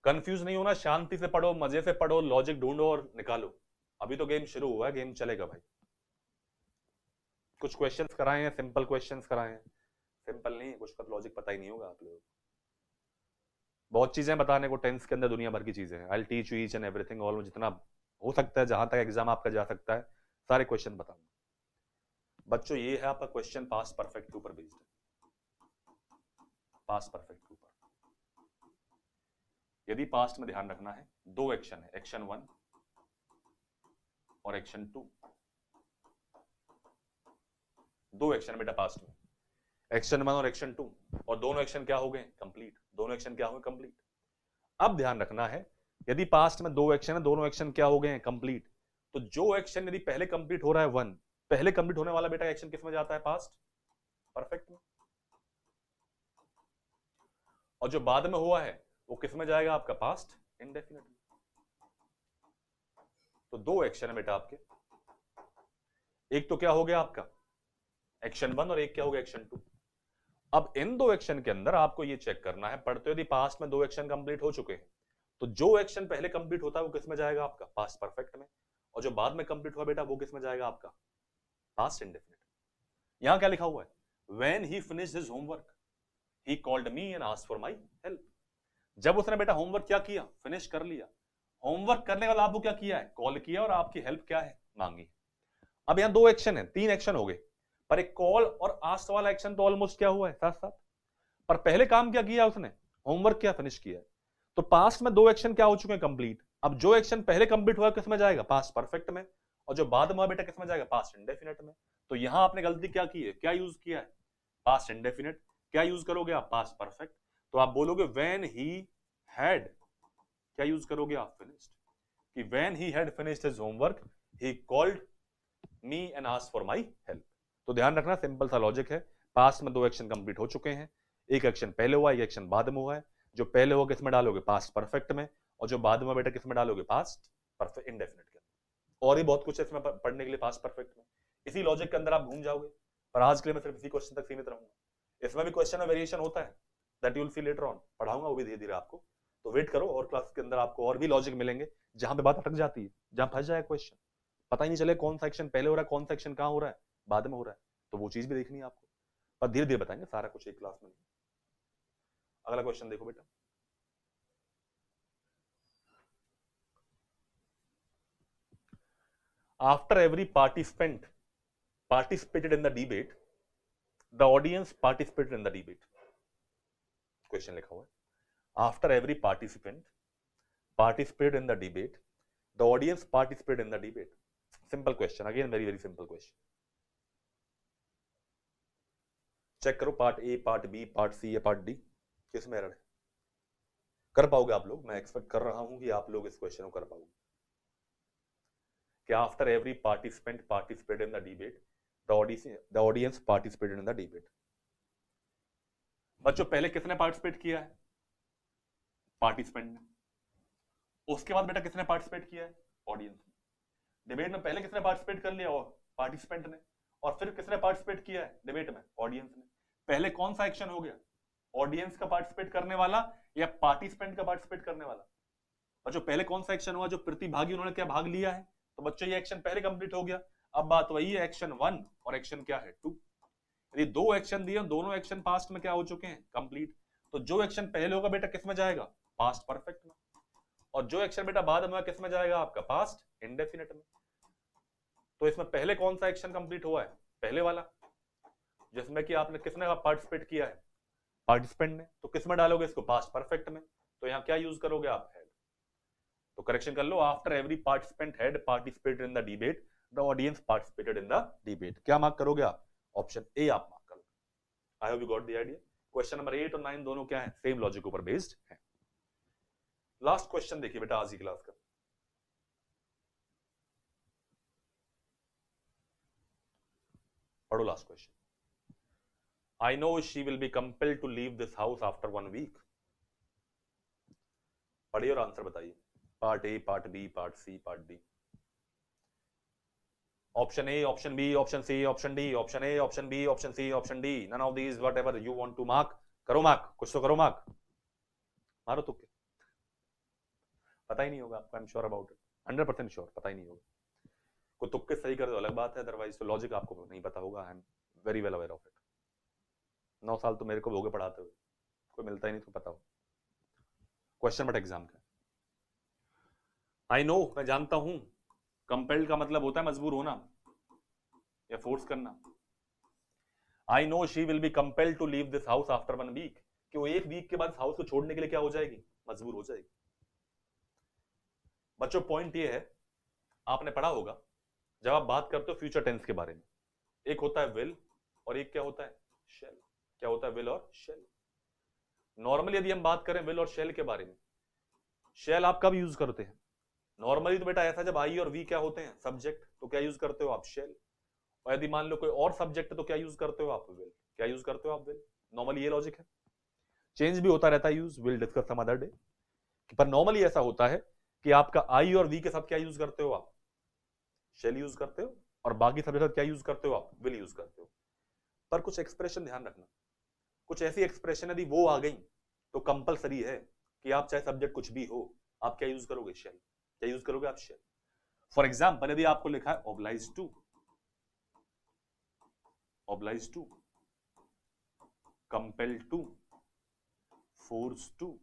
कंफ्यूज नहीं होना, शांति से पढ़ो, मजे से पढ़ो, लॉजिक ढूंढो और निकालो। अभी तो गेम शुरू हुआ है, गेम चलेगा भाई। कुछ क्वेश्चंस कराए हैं, सिंपल क्वेश्चंस कराए हैं, सिंपल नहीं है, कुछ का लॉजिक पता ही नहीं होगा आप लोगों को। बहुत चीजें बताने को टेंस के अंदर, दुनिया भर की चीजें हैं। आई will teach you each and everything, all जितना हो सकता है, जहां तक एग्जाम आपका जा सकता है, सारे क्वेश्चन बताऊंगा। बच्चों ये है आपका क्वेश्चन पास्ट परफेक्ट के ऊपर बेस्ड है, पास्ट परफेक्ट के ऊपर। यदि पास्ट में ध्यान रखना है, दो एक्शन है, एक्शन 1 और एक्शन 2, दो एक्शन बेटा पास्ट में, एक्शन 1 और एक्शन 2, और दोनों एक्शन क्या हो गए? कंप्लीट। दोनों एक्शन क्या हो गए? कंप्लीट। अब ध्यान रखना है, यदि पास्ट में दो एक्शन है, दोनों एक्शन क्या हो गए हैं? कंप्लीट। तो जो एक्शन यदि पहले कंप्लीट हो रहा है 1, पहले कंप्लीट होने वाला बेटा एक्शन किस में जाता है? पास्ट परफेक्ट में। और जो बाद में हुआ है वो किस में जाएगा? आपका पास्ट इंडेफिनिट में। तो दो एक्शन है बेटा आपके, एक तो क्या हो गया आपका एक्शन 1 और एक क्या हो गया एक्शन 2। अब इन दो एक्शन के अंदर आपको ये चेक करना है, पढ़ते यदि पास्ट में दो एक्शन कंप्लीट हो चुके हैं, तो जो एक्शन पहले कंप्लीट होता है वो किस में जाएगा? आपका पास्ट परफेक्ट में। और जो बाद में कंप्लीट हुआ बेटा वो किस में जाएगा? आपका पास्ट इंडेफिनिट। यहां क्या लिखा हुआ है? When he finished his homework he called me and asked for my help. जब उसने बेटा होमवर्क क्या किया? फिनिश कर लिया। होमवर्क करने वाला आपको क्या किया है? कॉल किया और आपकी हेल्प क्या है? मांगी। अब यहां दो एक्शन है, तीन एक्शन हो गए, पर एक कॉल और आस्क वाला एक्शन तो ऑलमोस्ट क्या हुआ है? साथ साथ। पर पहले काम क्या किया उसने? होमवर्क क्या फिनिश किया। तो पास्ट में दो एक्शन क्या हो चुके हैं? कंप्लीट। अब जो एक्शन पहले कंप्लीट हुआ किस में जाएगा? पास्ट परफेक्ट में। और जो बाद में बेटा किस में जाएगा? पास्ट इंडेफिनिट में। तो यहां आपने गलती क्या की है? क्या यूज किया है? Past indefinite. क्या यूज करोगे आप? Past perfect. तो आप बोलोगे व्हेन ही हैड, क्या यूज करोगे आप? फिनिश्ड। कि when he had finished his homework he called me and asked for my help. तो ध्यान रखना, सिंपल सा लॉजिक है, पास्ट में दो एक्शन कंप्लीट हो चुके हैं, एक एक्शन पहले हुआ, एक एक्शन बाद में हुआ है। जो पहले हुआ किस में डालोगे? पास्ट परफेक्ट में। और जो बाद में बेटा किस में डालोगे? पास्ट परफेक्ट इंडेफिनिट के। और ही बहुत कुछ है इसमें पढ़ने के लिए पास्ट परफेक्ट में, इसी लॉजिक के अंदर आप घूम जाओगे। पर आज के लिए मैं सिर्फ इसी क्वेश्चन तक सीमित रहूंगा। इसमें भी क्वेश्चन में वेरिएशन होता है, that you will see later on, पढ़ाऊंगा वो भी धीरे धीरे आपको। तो वेट करो, और क्लास के अंदर आपको और भी लॉजिक मिलेंगे जहां पे बात अटक जाती है, जहां फंस जाए क्वेश्चन, पता ही नहीं चले कौन सा एक्शन पहले हो रहा है, कौन सा एक्शन कहां हो रहा है, बाद में हो रहा है। तो वो चीज भी देखनी है आपको, पर धीरे धीरे बताएंगे, सारा कुछ एक क्लास में नहीं। अगला क्वेश्चन देखो बेटा, after every participant participated in the debate, the audience participated in the debate. Question लिखा हुआ है, after every participant participated in the debate, the audience participated in the debate. Simple question, again very very simple question. Check करो part A, part B, part C या part D, किस में error है? कर पाओगे आप लोग, मैं एक्सपेक्ट कर रहा हूं कि आप लोग इस क्वेश्चन को कर पाओगे। कि after every participant participated in the debate, the audience participated in the debate. बच्चों पहले किसने पार्टिसिपेट किया है? पार्टिसिपेंट ने। उसके बाद बेटा किसने पार्टिसिपेट किया है? ऑडियंस ने। डिबेट में पहले किसने पार्टिसिपेट कर लिया? और पार्टिसिपेंट ने। और फिर किसने पार्टिसिपेट किया है डिबेट में? ऑडियंस ने। पहले कौन सा एक्शन हो गया? ऑडियंस का पार्टिसिपेट करने वाला या पार्टिसिपेंट का पार्टिसिपेट करने वाला? और जो पहले कौन सा एक्शन हुआ? जो प्रतिभागी उन्होंने क्या भाग लिया है। तो बच्चों ये एक्शन पहले कंप्लीट हो गया। अब बात वही है, एक्शन 1 और एक्शन क्या है 2। यदि दो एक्शन दिए, दोनों एक्शन पास्ट में क्या हो चुके हैं? कंप्लीट। तो जो एक्शन पहले होगा बेटा किस में जाएगा? पास्ट परफेक्ट में। और जो एक्शन बेटा बाद में किस में जाएगा? आपका पास्ट इंडेफिनिट में। तो इसमें पहले कौन सा एक्शन कंप्लीट हुआ है? पहले वाला, जिसमें कि आपने किसने पार्टिसिपेट किया है? पार्टिसिपेंट ने। तो किस में डालोगे इसको? पास्ट परफेक्ट में। तो यहां क्या यूज करोगे आप? हैड। तो करेक्शन कर लो, after every participant had participated in the debate, the audience participated in the debate. क्या मार्क करोगे आप? ऑप्शन ए आप मार्क करो। I hope you got the idea. Question number 8 और 9 दोनों क्या है? सेम लॉजिक ऊपर बेस्ड है। लास्ट क्वेश्चन देखिए बेटा आज की क्लास का, पढ़ो last question. I know she will be compelled to leave this house after 1 week. पढ़िए और आंसर बताइए। Part A, part B, part C, part D. Option A, option B, option C, option D, option A, option B, option C, option D, none of these, whatever you want to mark. करो mark, कुछ तो करो mark, मारो तुक्के। पता ही नहीं होगा आपको, I am sure about it, 100% sure, पता ही नहीं होगा। कोई तुक्के सही कर दो अलग बात है, अदरवाइज तो लॉजिक आपको नहीं पता होगा। I am very well aware of it. 9 साल तो मेरे को हो गए पढ़ाते हुए, कोई मिलता ही नहीं तो पता हो। क्वेश्चन बट एग्जाम का। आई नो, मैं जानता हूं, कंपेल्ड का मतलब होता है मजबूर होना या फोर्स करना। I know she will be compelled to leave this house after 1 week, कि वो 1 वीक के बाद हाउस को छोड़ने के लिए क्या हो जाएगी, मजबूर हो जाएगी। बच्चों पॉइंट ये है, आपने पढ़ा होगा जब आप बात करते हो फ्यूचर टेंस के बारे में, एक होता है विल और एक क्या होता है, शेल। क्या होता है, विल और शेल। नॉर्मली यदि हम बात करें विल और शेल के बारे में, शेल आप कब यूज करते हैं? नॉर्मली तो बेटा ऐसा, जब आई और वी क्या होते हैं, सब्जेक्ट, तो क्या यूज करते हो आप, शेल। और यदि मान लो कोई और सब्जेक्ट है तो क्या यूज करते हो आप, विल। क्या यूज करते हो आप, विल। नॉर्मली ये लॉजिक है, चेंज भी होता रहता है use, will discuss some other day. पर नॉर्मली ऐसा होता है कि आपका आई और वी के साथ क्या यूज करते हो आप, शेल यूज करते हो, और बाकी सब के साथ क्या यूज करते हो आप, विल यूज करते हो। पर कुछ एक्सप्रेशन ध्यान रखना, कुछ ऐसी एक्सप्रेशन यदि वो आ गई तो कंपलसरी है कि आप चाहे सब्जेक्ट कुछ भी हो, आप क्या यूज करोगे, शेल। क्या यूज करोगे आप, शेल। फॉर एग्जाम्पल यदि आपको लिखा है oblige to, oblige to, compel to, force to,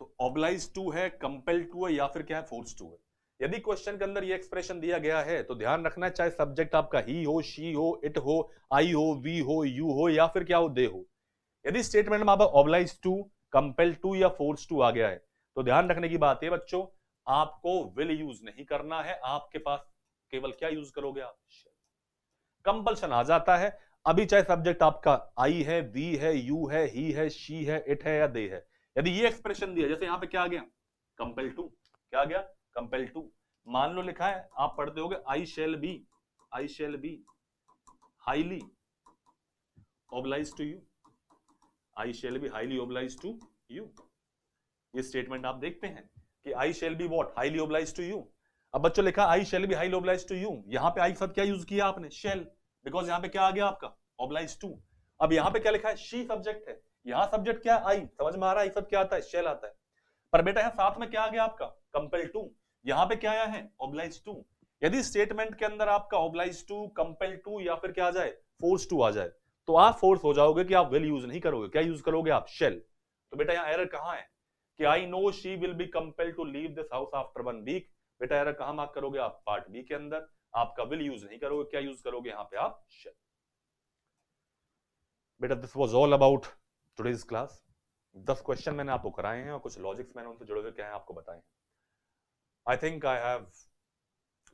तो ऑब्लाइज टू है, कंपेल टू है, या फिर क्या है, फोर्स टू है। यदि क्वेश्चन के अंदर ये एक्सप्रेशन दिया गया है तो ध्यान रखना, चाहे सब्जेक्ट आपका ही हो, शी हो, इट हो, आई हो, वी हो, यू हो, या फिर क्या हो, दे हो। यदि स्टेटमेंट में आप ऑब्लाइज टू, कंपेल टू या फोर्स टू आ गया है तो ध्यान रखने की बात है बच्चों, आपको विल यूज नहीं करना है, आपके पास केवल क्या यूज करोगे आप, कंपल्शन आ जाता है। अभी चाहे सब्जेक्ट आपका आई है, वी है, यू है, ही है, शी है, इट है या दे है, यदि ये एक्सप्रेशन दिया, जैसे यहां पे क्या आ गया, कंपेल टू, क्या आ गया, कंपेल टू। मान लो लिखा है, आप पढ़ते होगे I shall be, I shall be highly oblige to you, I shall be highly oblige to you. ये स्टेटमेंट आप देखते हैं कि I shall be what, highly oblige to you. अब बच्चों लिखा I shall be highly oblige to you, यहां पे आई के साथ क्या यूज किया आपने, शेल, बिकॉज यहां पे क्या आ गया आपका, ऑब्लाइज टू। अब यहां पे क्या लिखा है, शी सब्जेक्ट है, यहां सब्जेक्ट क्या है, आई, समझ में आ रहा है, सब क्या आता है, शेल आता है। पर बेटा यहां साथ में क्या आ गया आपका, कंपेल टू, यहां पे क्या आया है, ऑब्लाइज टू। यदि स्टेटमेंट के अंदर आपका ऑब्लाइज टू, कंपेल टू या फिर क्या आ जाए, फोर्स टू आ जाए, तो आप फोर्स हो जाओगे कि आप विल यूज नहीं करोगे, क्या यूज करोगे आप, शेल। तो बेटा यहां एरर कहां है कि I know she will be compelled to leave this house after 1 week, बेटा एरर कहां मार्क करोगे आप, पार्ट बी के अंदर। आपका विल यूज नहीं करोगे, क्या यूज करोगे यहां पे आप, शेल। बेटा this was all about today's class. 10 question मैंने आपको कराए हैं और कुछ लॉजिक्स मैंने उनसे जुड़े हुए क्या है आपको बताए हैं। I think I have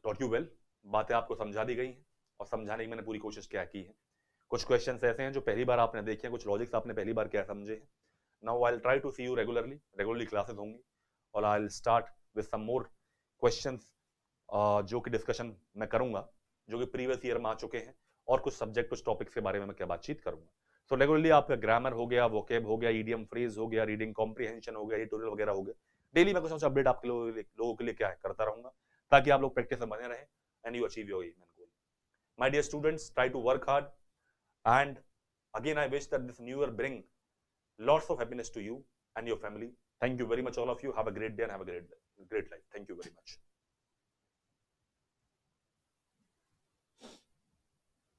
taught you well, बातें आपको समझा दी गई हैं और समझाने की मैंने पूरी कोशिश क्या की है। कुछ क्वेश्चंस ऐसे हैं जो पहली बार आपने देखे हैं, कुछ लॉजिक्स आपने पहली बार क्या समझे हैं। Now I will try to see you regularly classes होंगी और I will start with some more questions जो कि डिस्कशन मैं करूंगा, जो कि प्रीवियस ईयर में आ चुके हैं, और कुछ सब्जेक्ट, कुछ टॉपिक्स के बारे में मैं क्या बातचीत करूंगा। सो रेगुलरली आपका ग्रामर हो गया, वोकेब हो गया, ईडियम फ्रेज हो गया, रीडिंग कॉम्प्रिहेंशन हो गया, एडिटोरियल वगैरह हो गया, डेली मैं कुछ अपडेट आपके लोगों के लिए क्या है करता रहूंगा, ताकि आप लोग प्रैक्टिस में बने रहें and you achieve your aim and goal. My dear students, try to work hard and again I wish that this new year bring lots of happiness to you and your family. Thank you very much all of you. Have a great day and have a great life. Thank you very much.